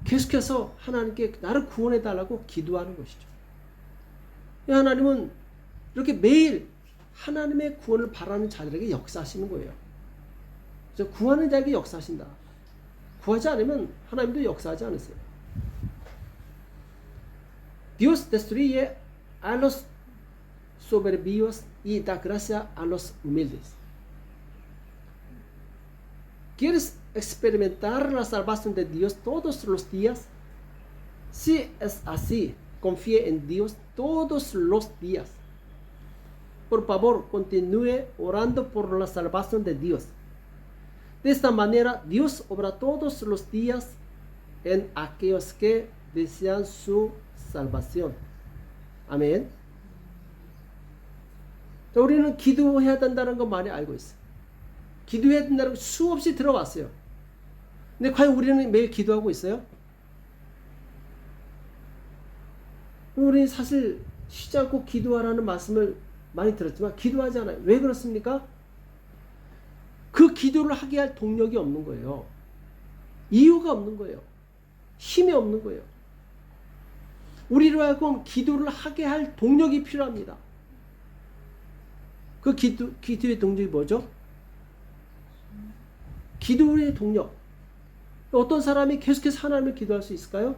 계속해서 하나님께 나를 구원해 달라고 기도하는 것이죠. 하나님은 이렇게 매일 하나님의 구원을 바라는 자들에게 역사하시는 거예요. 그래서 구하는 자에게 역사하신다. 구하지 않으면 하나님도 역사하지 않으세요. Dios destruye a los soberbios y da gracia a los humildes. ¿Quieres experimentar la salvación de Dios todos los días? Si es así, confíe en Dios todos los días. Por favor, continúe orando por la salvación de Dios. De esta manera, Dios obra todos los días en aquellos que desean su salvación. 아멘. 자, 우리는 기도해야 된다는 거 많이 알고 있어요. 기도해야 된다는 거 수없이 들어왔어요. 근데 과연 우리는 매일 기도하고 있어요? 우리는 사실 쉬지 않고 기도하라는 말씀을 많이 들었지만 기도하지 않아요. 왜 그렇습니까? 그 기도를 하게 할 동력이 없는 거예요. 이유가 없는 거예요. 힘이 없는 거예요. 우리로 하여금 기도를 하게 할 동력이 필요합니다. 그 기도의 동력이 뭐죠? 기도의 동력. 어떤 사람이 계속해서 하나님을 기도할 수 있을까요?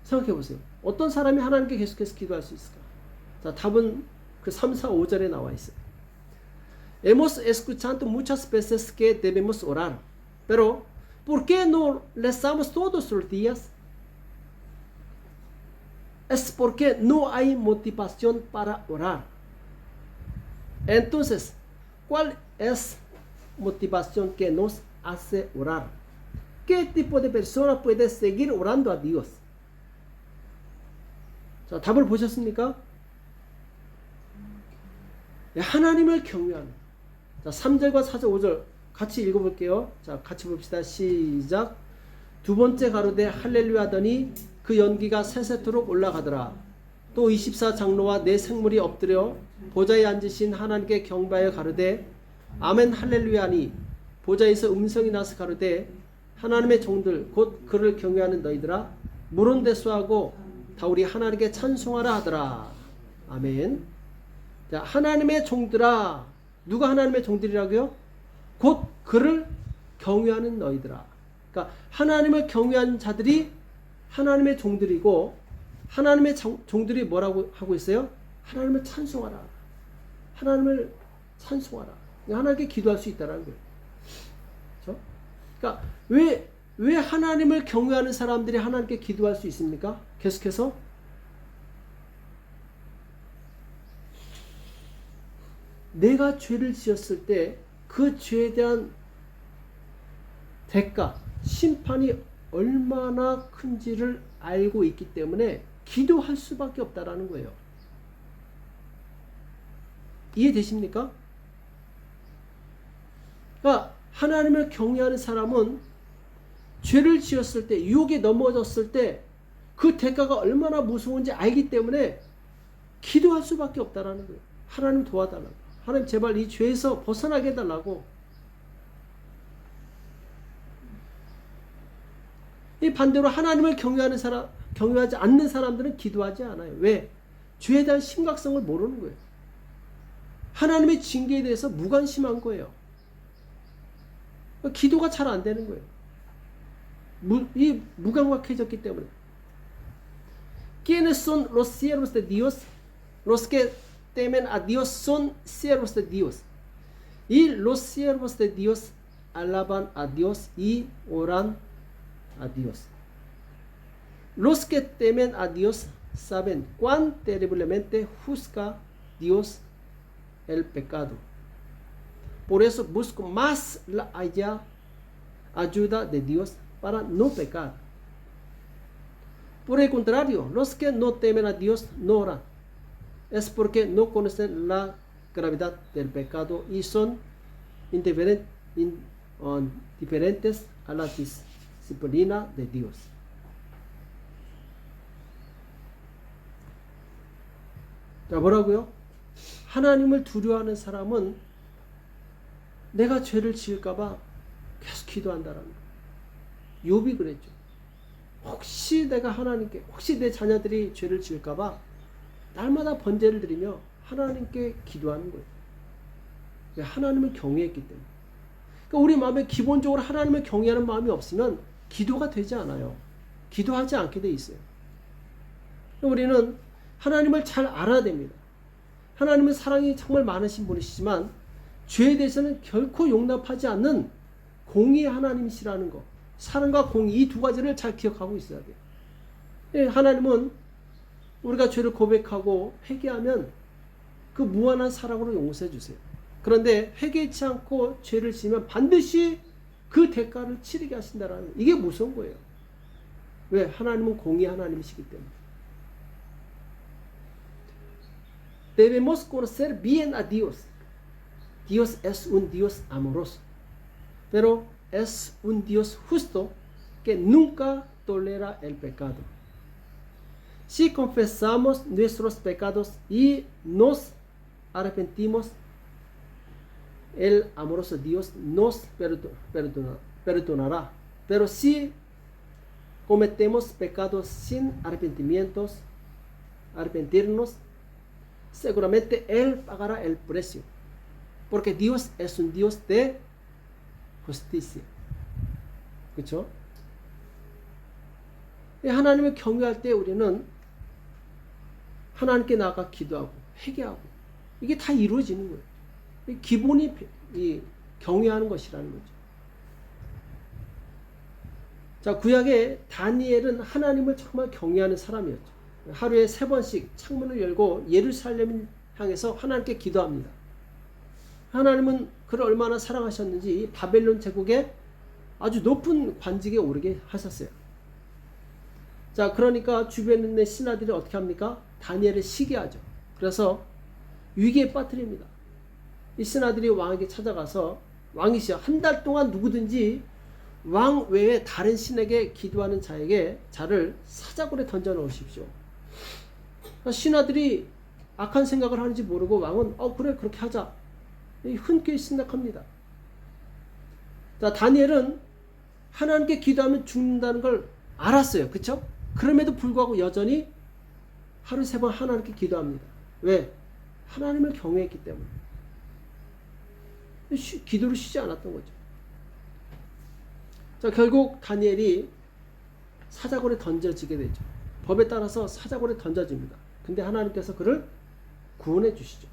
생각해 보세요. 어떤 사람이 하나님께 계속해서 기도할 수 있을까? 자, 답은 그 3, 4, 5절에 나와 있어요. Hemos escuchado muchas veces que debemos orar, pero ¿por qué no rezamos todos los días? Es porque no hay motivación para orar. Entonces, ¿cuál es motivación que nos hace orar? ¿Qué tipo de persona puede seguir orando a Dios? 자, 답을 보셨습니까? 하나님을 경외하는, 자, 3절과 4절, 5절 같이 읽어볼게요. 자, 같이 봅시다. 시작. 두 번째 가로되 할렐루야 하더니 그 연기가 세세토록 올라가더라. 또 24장로와 네 생물이 엎드려 보좌에 앉으신 하나님께 경배하여 가로되 아멘 할렐루야 하니 보좌에서 음성이 나서 가로되 하나님의 종들 곧 그를 경외하는 너희들아 물은 대수하고 다우리 하나님께 찬송하라 하더라. 아멘. 자, 하나님의 종들아. 누가 하나님의 종들이라고요? 곧 그를 경외하는 너희들아. 그러니까 하나님을 경외하는 자들이 하나님의 종들이고 하나님의 종들이 뭐라고 하고 있어요? 하나님을 찬송하라. 하나님을 찬송하라. 하나님께 기도할 수 있다는 거예요. 그렇죠? 그러니까 왜 하나님을 경외하는 사람들이 하나님께 기도할 수 있습니까? 계속해서 내가 죄를 지었을 때 그 죄에 대한 대가, 심판이 얼마나 큰지를 알고 있기 때문에 기도할 수밖에 없다라는 거예요. 이해되십니까? 그러니까 하나님을 경외하는 사람은 죄를 지었을 때, 유혹에 넘어졌을 때 그 대가가 얼마나 무서운지 알기 때문에 기도할 수밖에 없다라는 거예요. 하나님 도와달라고. 하나님 제발 이 죄에서 벗어나게 해달라고. 이 반대로 하나님을 경외하지 않는 사람들은 기도하지 않아요. 왜? 죄에 대한 심각성을 모르는 거예요. 하나님의 징계에 대해서 무관심한 거예요. 기도가 잘 안 되는 거예요. 무감각해졌기 때문에. ¿Quiénes son los siervos de Dios? Los que temen a Dios son siervos de Dios. Y los siervos de Dios alaban a Dios y oran a Dios. Los que temen a Dios saben cuán terriblemente juzga Dios el pecado. Por eso busco más la ayuda de Dios para no pecar. Por el contrario, los que no temen a Dios no oran. Es porque no conocen la gravedad del pecado y son indiferentes a la disciplina de Dios. 자, 뭐라고요? 하나님을 두려워하는 사람은 내가 죄를 지을까봐 계속 기도한다라는 거예요. 욥이 그랬죠. 혹시 내가 하나님께, 혹시 내 자녀들이 죄를 지을까봐 날마다 번제를 드리며 하나님께 기도하는 거예요. 하나님을 경외했기 때문에. 그러니까 우리 마음에 기본적으로 하나님을 경외하는 마음이 없으면 기도가 되지 않아요. 기도하지 않게 돼 있어요. 우리는 하나님을 잘 알아야 됩니다. 하나님은 사랑이 정말 많으신 분이시지만 죄에 대해서는 결코 용납하지 않는 공의의 하나님이시라는 거. 사랑과 공의, 이 두 가지를 잘 기억하고 있어야 돼요. 하나님은 우리가 죄를 고백하고 회개하면 그 무한한 사랑으로 용서해 주세요. 그런데 회개치 않고 죄를 지으면 반드시 그 대가를 치르게 하신다라는, 이게 무서운 거예요. 왜? 하나님은 공의 하나님이시기 때문에. Debemos conocer bien a Dios. Dios es un Dios amoroso, pero es un Dios justo que nunca tolera el pecado. Si confesamos nuestros pecados y nos arrepentimos, el amoroso Dios nos perdonará. Pero si cometemos pecados sin arrepentirnos, seguramente Él pagará el precio. Porque Dios es un Dios de justicia. 그렇죠? 하나님을 경외할 때 우리는 하나님께 나아가 기도하고 회개하고 이게 다 이루어지는 거예요. 기본이 이 경외하는 것이라는 거죠. 자, 구약의 다니엘은 하나님을 정말 경외하는 사람이었죠. 하루에 3번씩 창문을 열고 예루살렘을 향해서 하나님께 기도합니다. 하나님은 그를 얼마나 사랑하셨는지 바벨론 제국의 아주 높은 관직에 오르게 하셨어요. 자, 그러니까 주변에 있는 신하들이 어떻게 합니까? 다니엘을 시기하죠. 그래서 위기에 빠뜨립니다. 이 신하들이 왕에게 찾아가서 왕이시여 한 달 동안 누구든지 왕 외에 다른 신에게 기도하는 자를 사자굴에 던져 넣으십시오. 신하들이 악한 생각을 하는지 모르고 왕은 그래 그렇게 하자. 흔쾌히 승낙합니다. 자, 다니엘은 하나님께 기도하면 죽는다는 걸 알았어요. 그쵸? 그럼에도 불구하고 여전히 하루 3번 하나님께 기도합니다. 왜? 하나님을 경외했기 때문에. 기도를 쉬지 않았던 거죠. 자, 결국 다니엘이 사자굴에 던져지게 되죠. 법에 따라서 사자굴에 던져집니다. 근데 하나님께서 그를 구원해 주시죠.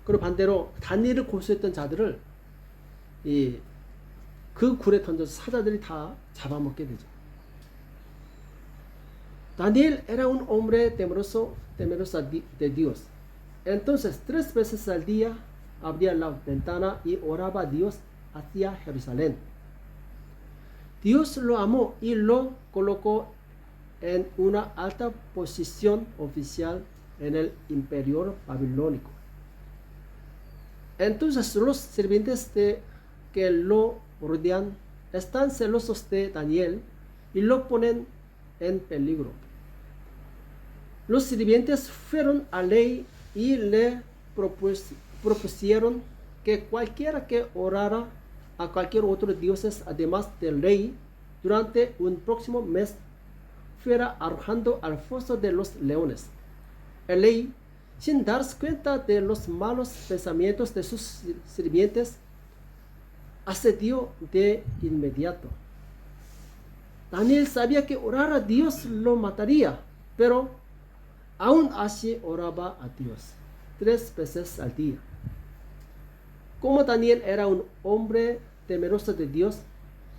그리고 반대로 다니엘을 고소했던 자들을 그 굴에 던져서 사자들이 다 잡아먹게 되죠. Daniel era un hombre temeroso de Dios. Entonces 3 veces al día abría la ventana y oraba a Dios hacia Jerusalén. Dios lo amó y lo colocó en una alta posición oficial en el imperio babilónico. Entonces los sirvientes que lo rodean están celosos de Daniel y lo ponen en peligro. Los sirvientes fueron a ley y le propusieron que cualquiera que orara a cualquier otro dios además del rey durante un próximo mes fuera arrojado al foso de los leones. El rey, sin darse cuenta de los malos pensamientos de sus sirvientes, accedió de inmediato. Daniel sabía que orar a Dios lo mataría, pero aún así oraba a Dios 3 veces al día. Como Daniel era un hombre temeroso de Dios,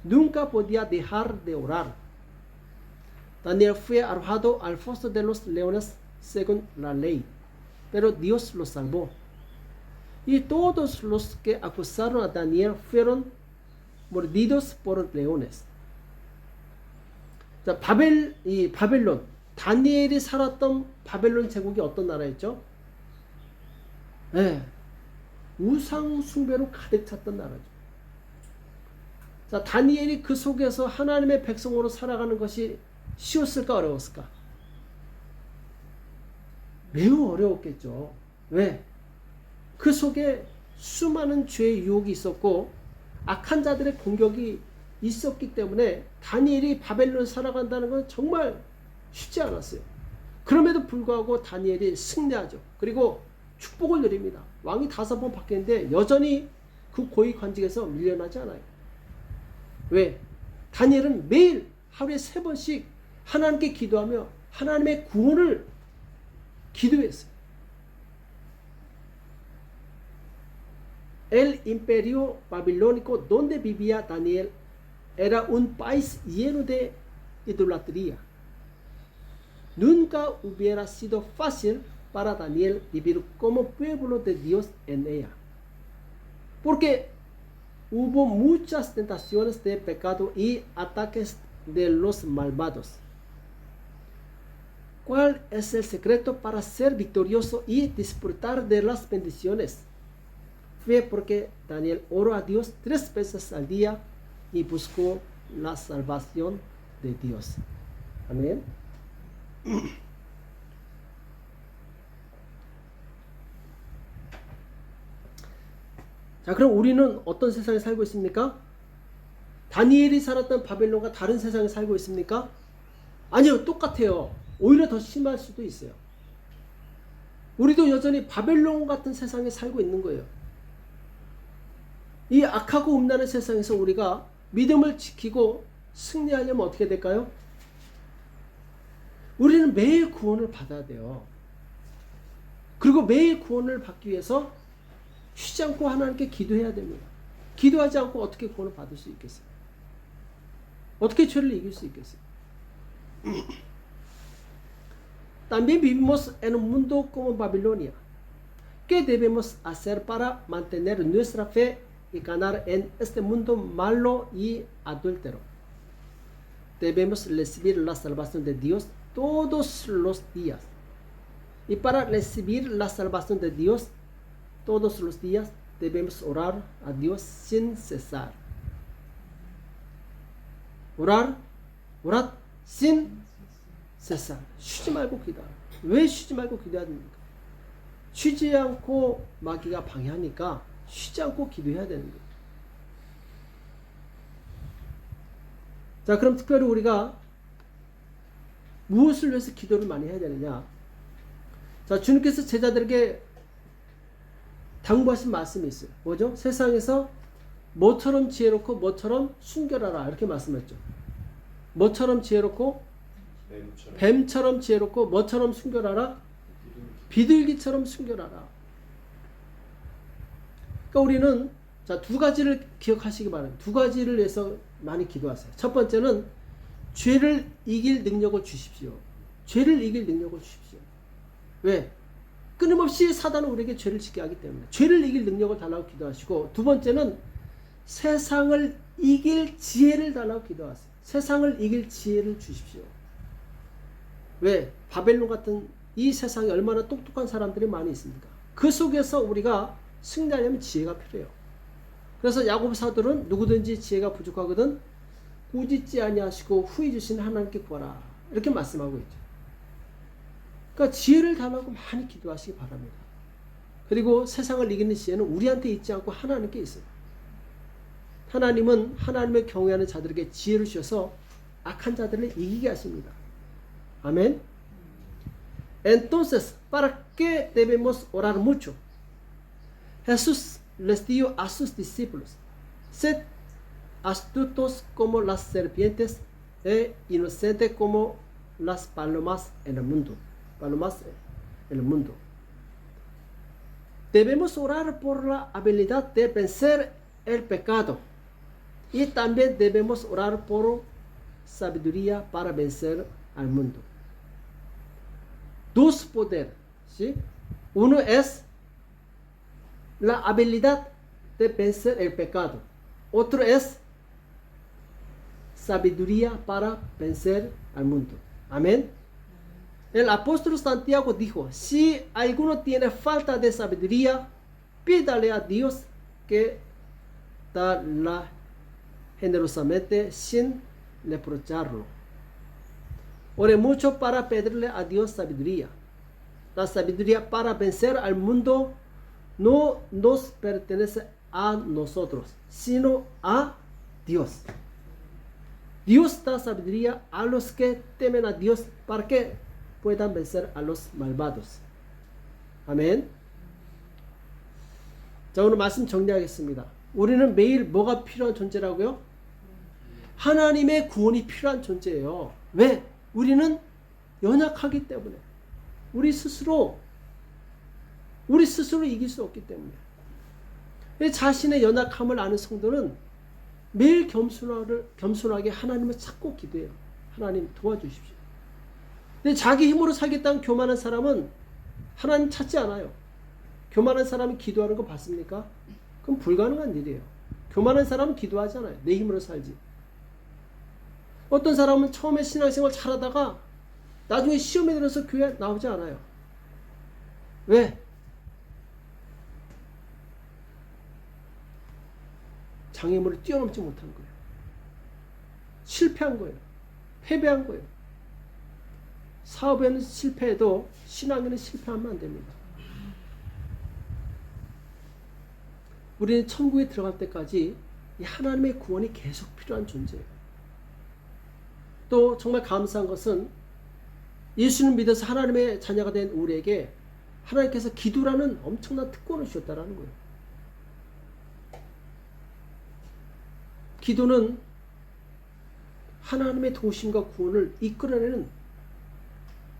nunca podía dejar de orar. Daniel fue arrojado al foso de los leones según la ley, pero Dios lo salvó. Y todos los que acusaron a Daniel fueron mordidos por leones. 자, 바벨론, 다니엘이 살았던 바벨론 제국이 어떤 나라였죠? 네, 우상 숭배로 가득 찼던 나라죠. 자, 다니엘이 그 속에서 하나님의 백성으로 살아가는 것이 쉬웠을까 어려웠을까? 매우 어려웠겠죠. 왜? 그 속에 수많은 죄의 유혹이 있었고 악한 자들의 공격이 있었기 때문에 다니엘이 바벨론을 살아간다는 건 정말 쉽지 않았어요. 그럼에도 불구하고 다니엘이 승리하죠. 그리고 축복을 누립니다. 왕이 5번 바뀌었는데 여전히 그 고위 관직에서 밀려나지 않아요. 왜? 다니엘은 매일 하루에 3번씩 하나님께 기도하며 하나님의 구원을 기도했어요. El imperio babilónico donde vivía Daniel era un país lleno de idolatría. Nunca hubiera sido fácil para Daniel vivir como pueblo de Dios en ella, porque hubo muchas tentaciones de pecado y ataques de los malvados. ¿Cuál es el secreto para ser victorioso y disfrutar de las bendiciones? Fue porque Daniel oró a Dios 3 veces al día y buscó la salvación de Dios. Amén. 자, 그럼 우리는 어떤 세상에 살고 있습니까? 다니엘이 살았던 바벨론과 다른 세상에 살고 있습니까? 아니요, 똑같아요. 오히려 더 심할 수도 있어요. 우리도 여전히 바벨론 같은 세상에 살고 있는 거예요. 이 악하고 음란한 세상에서 우리가 믿음을 지키고 승리하려면 어떻게 될까요? 우리는 매일 구원을 받아야 돼요. 그리고 매일 구원을 받기 위해서 쉬지 않고 하나님께 기도해야 됩니다. 기도하지 않고 어떻게 구원을 받을 수 있겠어요? 어떻게 죄를 이길 수 있겠어요? También vivimos en un mundo como Babilonia. ¿Qué debemos hacer para mantener nuestra fe y ganar en este mundo malo y adúltero? Debemos recibir la salvación de Dios todos los días. Y para recibir la salvación de Dios todos los días, debemos orar a Dios sin cesar. Orar, orad sin cesar. 쉬지 말고 기도하라. 왜 쉬지 말고 기도해야 됩니까? 쉬지 않고 마귀가 방해하니까 쉬지 않고 기도해야 되는 거예요. 자, 그럼 특별히 우리가 무엇을 위해서 기도를 많이 해야 되느냐? 자, 주님께서 제자들에게 당부하신 말씀이 있어요. 뭐죠? 세상에서 뭐처럼 지혜롭고 뭐처럼 순결하라 이렇게 말씀했죠. 뭐처럼 지혜롭고 뱀처럼 지혜롭고 뭐처럼 순결하라? 비둘기처럼 순결하라. 그러니까 우리는 자, 두 가지를 기억하시기 바랍니다. 두 가지를 위해서 많이 기도하세요. 첫 번째는 죄를 이길 능력을 주십시오. 죄를 이길 능력을 주십시오. 왜? 끊임없이 사단은 우리에게 죄를 짓게 하기 때문에 죄를 이길 능력을 달라고 기도하시고, 두 번째는 세상을 이길 지혜를 달라고 기도하세요. 세상을 이길 지혜를 주십시오. 왜? 바벨론 같은 이 세상에 얼마나 똑똑한 사람들이 많이 있습니까? 그 속에서 우리가 승리하려면 지혜가 필요해요. 그래서 야고보 사도는 누구든지 지혜가 부족하거든 꾸짖지 아니하시고 후히 주신 하나님께 구하라 이렇게 말씀하고 있죠. 그러니까 지혜를 달라고 많이 기도하시기 바랍니다. 그리고 세상을 이기는 지혜는 우리한테 있지 않고 하나님께 있어요. 하나님은 하나님을 경외하는 자들에게 지혜를 주셔서 악한 자들을 이기게 하십니다. Amén. Entonces, ¿para qué debemos orar mucho? Jesús les dijo a sus discípulos: sed astutos como las serpientes e inocentes como las palomas en el mundo. Palomas en el mundo. Debemos orar por la habilidad de vencer el pecado y también debemos orar por sabiduría para vencer al mundo. Dos poderes, ¿sí? Uno es la habilidad de vencer el pecado. Otro es sabiduría para vencer al mundo. Amén. El apóstol Santiago dijo: si alguno tiene falta de sabiduría, pídale a Dios que da generosamente sin reprocharlo. Ore mucho para pedirle a Dios sabiduría. La sabiduría para vencer al mundo no nos pertenece a nosotros, sino a Dios. Dios da sabiduría a los que temen a Dios para que puedan vencer a los malvados. 아멘. 자, 오늘 말씀 정리하겠습니다. 우리는 매일 뭐가 필요한 존재라고요? 하나님의 구원이 필요한 존재예요. 왜? 우리는 연약하기 때문에. 우리 스스로 이길 수 없기 때문에. 자신의 연약함을 아는 성도는 매일 겸손하게 하나님을 찾고 기도해요. 하나님 도와주십시오. 근데 자기 힘으로 살겠다는 교만한 사람은 하나님 찾지 않아요. 교만한 사람이 기도하는 거 봤습니까? 그건 불가능한 일이에요. 교만한 사람은 기도하지 않아요. 내 힘으로 살지. 어떤 사람은 처음에 신앙생활 잘하다가 나중에 시험에 들어서 교회 나오지 않아요. 왜? 장애물을 뛰어넘지 못한 거예요. 실패한 거예요. 패배한 거예요. 사업에는 실패해도 신앙에는 실패하면 안 됩니다. 우리는 천국에 들어갈 때까지 이 하나님의 구원이 계속 필요한 존재예요. 또 정말 감사한 것은 예수를 믿어서 하나님의 자녀가 된 우리에게 하나님께서 기도라는 엄청난 특권을 주셨다는 거예요. 기도는 하나님의 도심과 구원을 이끌어내는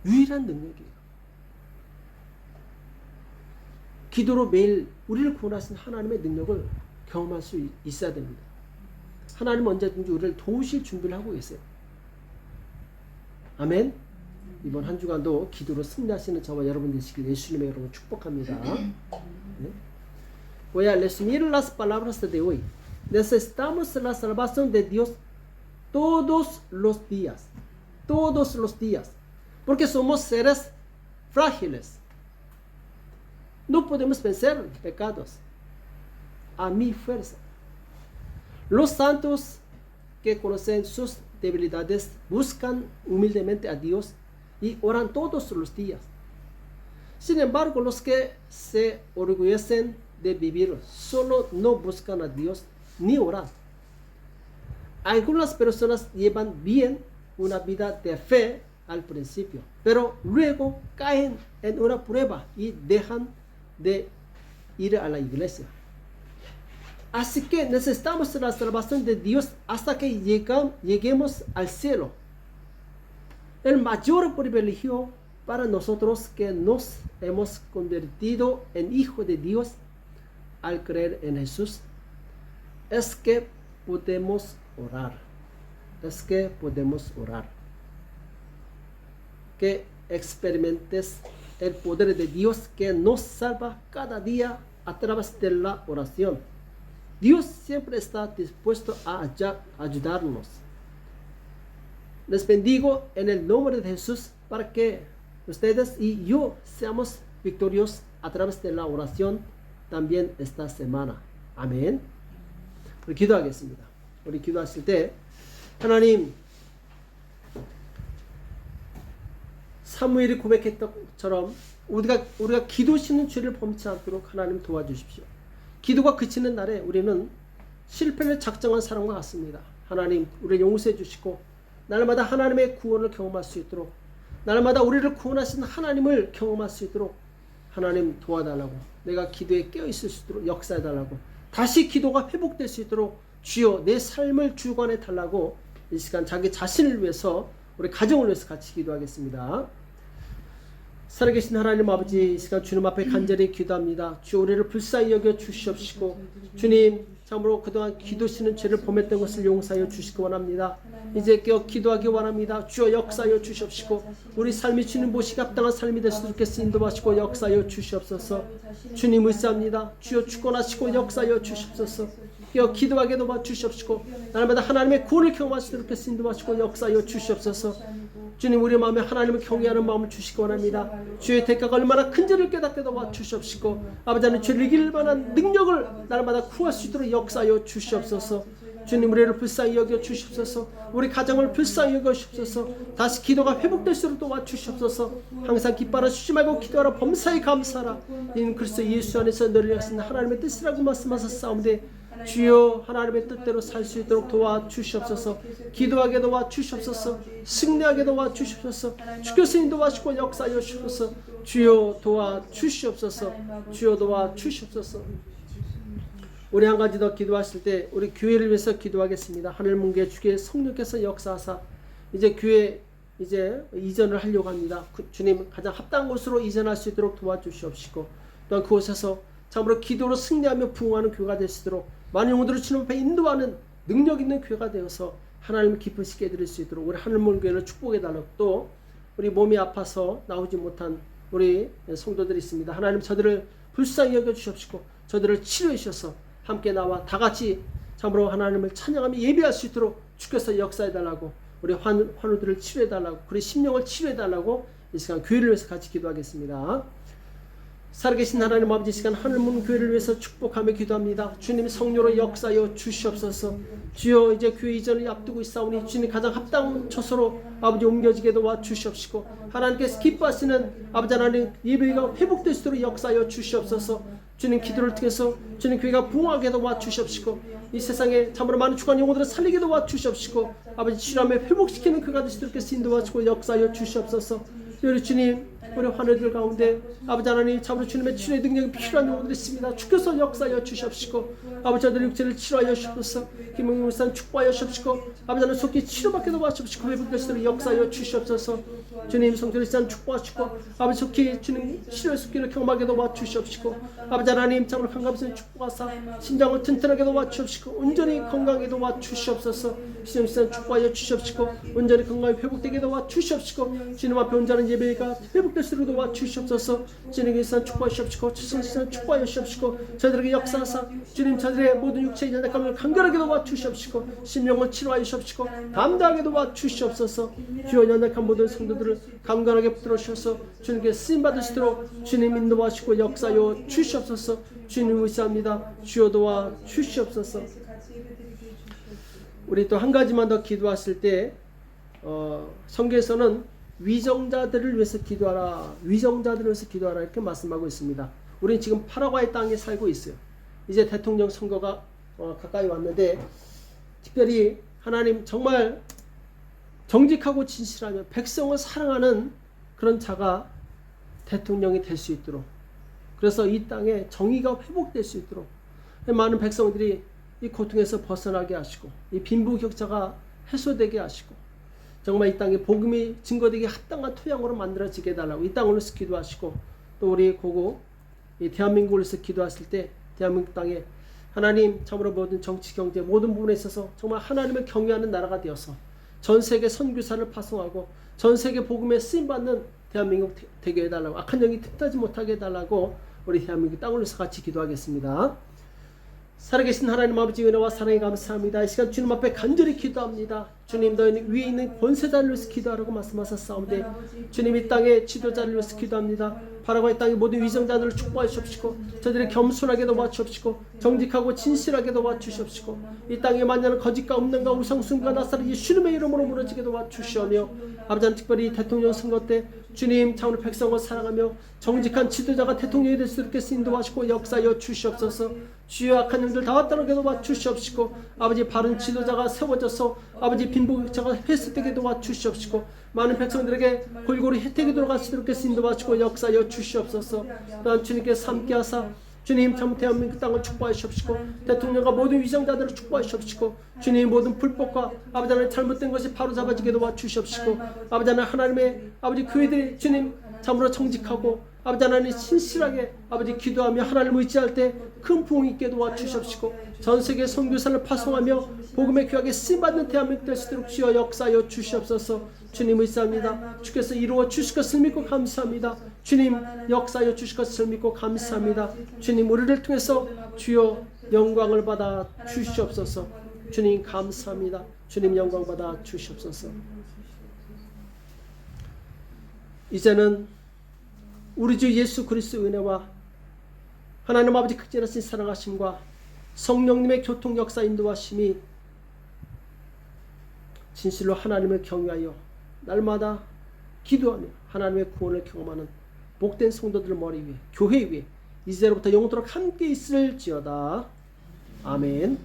유일한 능력이에요. 기도로 매일 우리를 구원하신 하나님의 능력을 경험할 수 있어야 됩니다. 하나님 언제든지 우리를 도우실 준비를 하고 계세요. 아멘. 이번 한 주간도 기도로 승리하시는 저와 여러분 되시길 예수님의 이름으로 축복합니다. 네. Voy a resumir las palabras de hoy. Necesitamos la salvación de Dios todos los días. Todos los días. Porque somos seres frágiles. No podemos vencer pecados. a mi fuerza. Los santos que conocen sus debilidades buscan humildemente a Dios y oran todos los días. Sin embargo, los que se orgullecen de vivir solo no buscan a Dios ni oran. Algunas personas llevan bien una vida de fe al principio, pero luego caen en una prueba y dejan de ir a la iglesia. Así que necesitamos la salvación de Dios hasta que lleguemos al cielo. El mayor privilegio para nosotros que nos hemos convertido en hijos de Dios al creer en Jesús es que podemos orar. Que experimentes el poder de Dios que nos salva cada día a través de la oración. Dios siempre está dispuesto a ayudarnos. Les bendigo en el nombre de Jesús para que ustedes y yo seamos victoriosos a través de la oración también esta semana. 아멘. 우리 기도하겠습니다. 우리 기도하실 때 하나님, 사무엘이 고백했던 것처럼 우리가 기도 싣는 죄를 범치 않도록 하나님 도와주십시오. 기도가 그치는 날에 우리는 실패를 작정한 사람과 같습니다. 하나님, 우리를 용서해 주시고 날마다 하나님의 구원을 경험할 수 있도록, 날마다 우리를 구원하신 하나님을 경험할 수 있도록 하나님 도와달라고, 내가 기도에 깨어있을 수 있도록 역사해달라고, 다시 기도가 회복될 수 있도록 주여 내 삶을 주관해 달라고 이 시간 자기 자신을 위해서, 우리 가정을 위해서 같이 기도하겠습니다. 살아계신 하나님 아버지, 이 시간 주님 앞에 간절히 기도합니다. 주, 우리를 불쌍히 여겨 주시옵시고, 주님 참으로 그동안 기도시는 죄를 범했던 것을 용서하여 주시기 원합니다. 이제 깨어 기도하기 원합니다. 주여 역사하여 주시옵시고, 우리 삶이 주님 보시기 합당한 삶이 될 수 있게 인도하시고 역사하여 주시옵소서. 주님 의지합니다. 주여 주권하시고 역사하여 주시옵소서. 깨어 기도하게 도와주시옵시고, 날마다 하나님의 구원을 경험할 수 있게 인도하시고 역사하여 주시옵소서. 주님, 우리 마음에 하나님을 경외하는 마음을 주시기 원합니다. 주의 대가가 얼마나 큰지를 깨닫게 도와주시옵시고, 아버지 하나님 죄를 이길 만한 능력을 날마다 구할 수 있도록 역사하여 주시옵소서. 주님, 우리를 불쌍히 여겨 주시옵소서. 우리 가정을 불쌍히 여겨 주시옵소서. 다시 기도가 회복될 수 있도록 도와주시옵소서. 항상 기뻐하라, 쉬지 말고 기도하라, 범사에 감사하라. 이는 그리스도 예수 안에서 너를 하신 하나님의 뜻이라고 말씀하셨사온데, 주여 하나님의 뜻대로 살 수 있도록 도와주시옵소서. 기도하게 도와주시옵소서. 승리하게 도와주시옵소서. 주께서 인도하시고 역사하여 주옵소서. 주여 도와주시옵소서. 주여 도와주시옵소서. 우리 한 가지 더 기도하실 때 우리 교회를 위해서 기도하겠습니다. 하늘 문계 주께 성령께서 역사하사 이제 교회 이제 이전을 하려고 합니다. 주님, 가장 합당한 곳으로 이전할 수 있도록 도와주시옵시고, 또한 그곳에서 참으로 기도로 승리하며 부흥하는 교회가 될 수 있도록 많은 영혼들을 주님 앞에 인도하는 능력 있는 교회가 되어서 하나님을 기쁘시게 해드릴 수 있도록 우리 하늘문교회를 축복해달라고, 또 우리 몸이 아파서 나오지 못한 우리 성도들이 있습니다. 하나님, 저들을 불쌍히 여겨주시옵시고 저들을 치료해 주셔서 함께 나와 다같이 참으로 하나님을 찬양하며 예배할 수 있도록 주께서 역사해달라고, 우리 환우들을 치료해달라고, 우리 심령을 치료해달라고 이 시간 교회를 위해서 같이 기도하겠습니다. 살아계신 하나님 아버지, 이 시간 하늘문 교회를 위해서 축복하며 기도합니다. 주님 성령으로 역사하여 주시옵소서. 주여 이제 교회 이전을 앞두고 있사오니 주님 가장 합당한 처소로 아버지 옮겨지게 도와주시옵시고, 하나님께서 기뻐하시는 아버지 하나님 예배가 회복될 수 있도록 역사하여 주시옵소서. 주님 기도를 통해서 주님 교회가 부흥하게 도와주시옵시고, 이 세상에 참으로 많은 죽은 영혼들을 살리게 도와주시옵시고, 아버지 치료하며 회복시키는 그가 될 수 있도록 인도하시고 역사하여 주시옵소서. 우리 주님, 우리 환우들 가운데 아버지 하나님 참으로 주님의 치료의 능력이 필요한 영혼들이 있습니다. 주께서 역사하여 주시옵시고, 아버지 아들 육체를 치료하여 주시옵소서. 김용민 목사님 축복하여 주시옵시고, 아버지 하나님 속히 치료받게 도와주시옵시고 회복될 수 있도록 역사하여 주시옵소서. 주님 성도를 산 축복하시고, 아버지 속히 주님 치료의 속기를 경험하게 도와주시옵시고, 아버지 하나님 참으로 강감스러운 축복하사 심장을 튼튼하게 도와주시옵시고 온전히 건강하게 도와주시옵소서. 신영시산 축복하여 주시옵시고 온전히 건강하게 회복되게 도와주시옵시고, 주님 앞에 온전한 예배가 회복될 수 있도록 도와주시옵소서. 주님 시산 축복하시옵시고, 주신 시산 축복하여 주시옵시고, 저희들에게 역사하사 주님 저들의 모든 육체의 연약함을 간결하게 도와주시옵시고 심령을 치료하여 주시옵시고 담대하게 도와주시옵소서. 주여 연약한 모든 성도들을 강건하게 붙들어 주셔서 주님께 쓰임받을 수 있도록 주님 인도하시고 역사하여 주시옵소서. 주님 의지합니다. 주여 도와주시옵소서. 우리 또 한 가지만 더 기도하실 때 성경에서는 위정자들을 위해서 기도하라, 위정자들을 위해서 기도하라 이렇게 말씀하고 있습니다. 우리는 지금 파라과이 땅에 살고 있어요. 이제 대통령 선거가 가까이 왔는데 특별히 하나님 정말 정직하고 진실하며 백성을 사랑하는 그런 자가 대통령이 될 수 있도록, 그래서 이 땅에 정의가 회복될 수 있도록 많은 백성들이 이 고통에서 벗어나게 하시고 이 빈부격차가 해소되게 하시고 정말 이 땅에 복음이 증거되게 합당한 토양으로 만들어지게 해달라고 이 땅을 위해서 기도하시고, 또 우리 고고 이 대한민국을 위해서 기도하실 때 대한민국 땅에 하나님 참으로 모든 정치 경제 모든 부분에 있어서 정말 하나님을 경외하는 나라가 되어서 전 세계 선교사를 파송하고 전 세계 복음에 쓰임받는 대한민국 되게 해달라고, 악한 영이 틈타지 못하게 해달라고 우리 대한민국 땅을 위해서 같이 기도하겠습니다. 살아계신 하나님 아버지 은혜와 사랑에 감사합니다. 이 시간 주님 앞에 간절히 기도합니다. 주님 너희 위에 있는 권세자를 위해서 기도하라고 말씀하셨사온데 주님 이 땅의 지도자를 위해서 기도합니다. 파라과이 땅의 모든 위정자들을 축복하시옵시고 저들이 겸손하게 도와주옵시고 정직하고 진실하게 도와주시옵시고 이 땅에 만나는 거짓과 없는가 우상숭배가 나사를 예수님의 이름으로 무너지게 도와주시오며 아버지 하나님 특별히 대통령 선거 때 주님 참으로 백성을 사랑하며 정직한 지도자가 대통령이 될 수 있게 인도하시고 역사하여 주시옵소서. 주여 악한 영들 다 따르게 도와주시옵시고 아버지 바른 지도자가 세워져서 아버지 빈부격차가 회수되게 도와주시옵시고 많은 백성들에게 골고루 혜택이 들어갈 수 있게 인도하시고 역사하여 주시옵소서. 또한 주님께서 함께하사 주님 참 대한민국 땅을 축복하시옵시고 대통령과 모든 위정자들을 축복하시옵시고 주님 모든 불법과 아버지 하나님 잘못된 것이 바로잡아지게 도와주시옵시고 아버지 하나님 하나님의 아버지 교회들이 주님 참으로 정직하고 아버지 하나님 신실하게 아버지 기도하며 하나님을 의지할 때 큰 부흥 있게 도와주시옵시고 전 세계 선교사를 파송하며 복음의 귀하게 쓰임받는 대한민국 될 수 있도록 주여 역사하여 주시옵소서. 주님 의지합니다. 주께서 이루어 주실 것을 믿고 감사합니다. 주님 역사하여 주실 것을 믿고 감사합니다. 주님 우리를 통해서 주여 영광을 받아 주시옵소서. 주님 감사합니다. 주님 영광 받아 주시옵소서. 이제는 우리 주 예수 그리스도의 은혜와 하나님 아버지 극진하신 사랑하심과 성령님의 교통 역사 인도하심이 진실로 하나님을 경외하여 날마다 기도하며 하나님의 구원을 경험하는 복된 성도들 머리 위에 교회 위에 이제로부터 영원토록 함께 있을지어다. 아멘.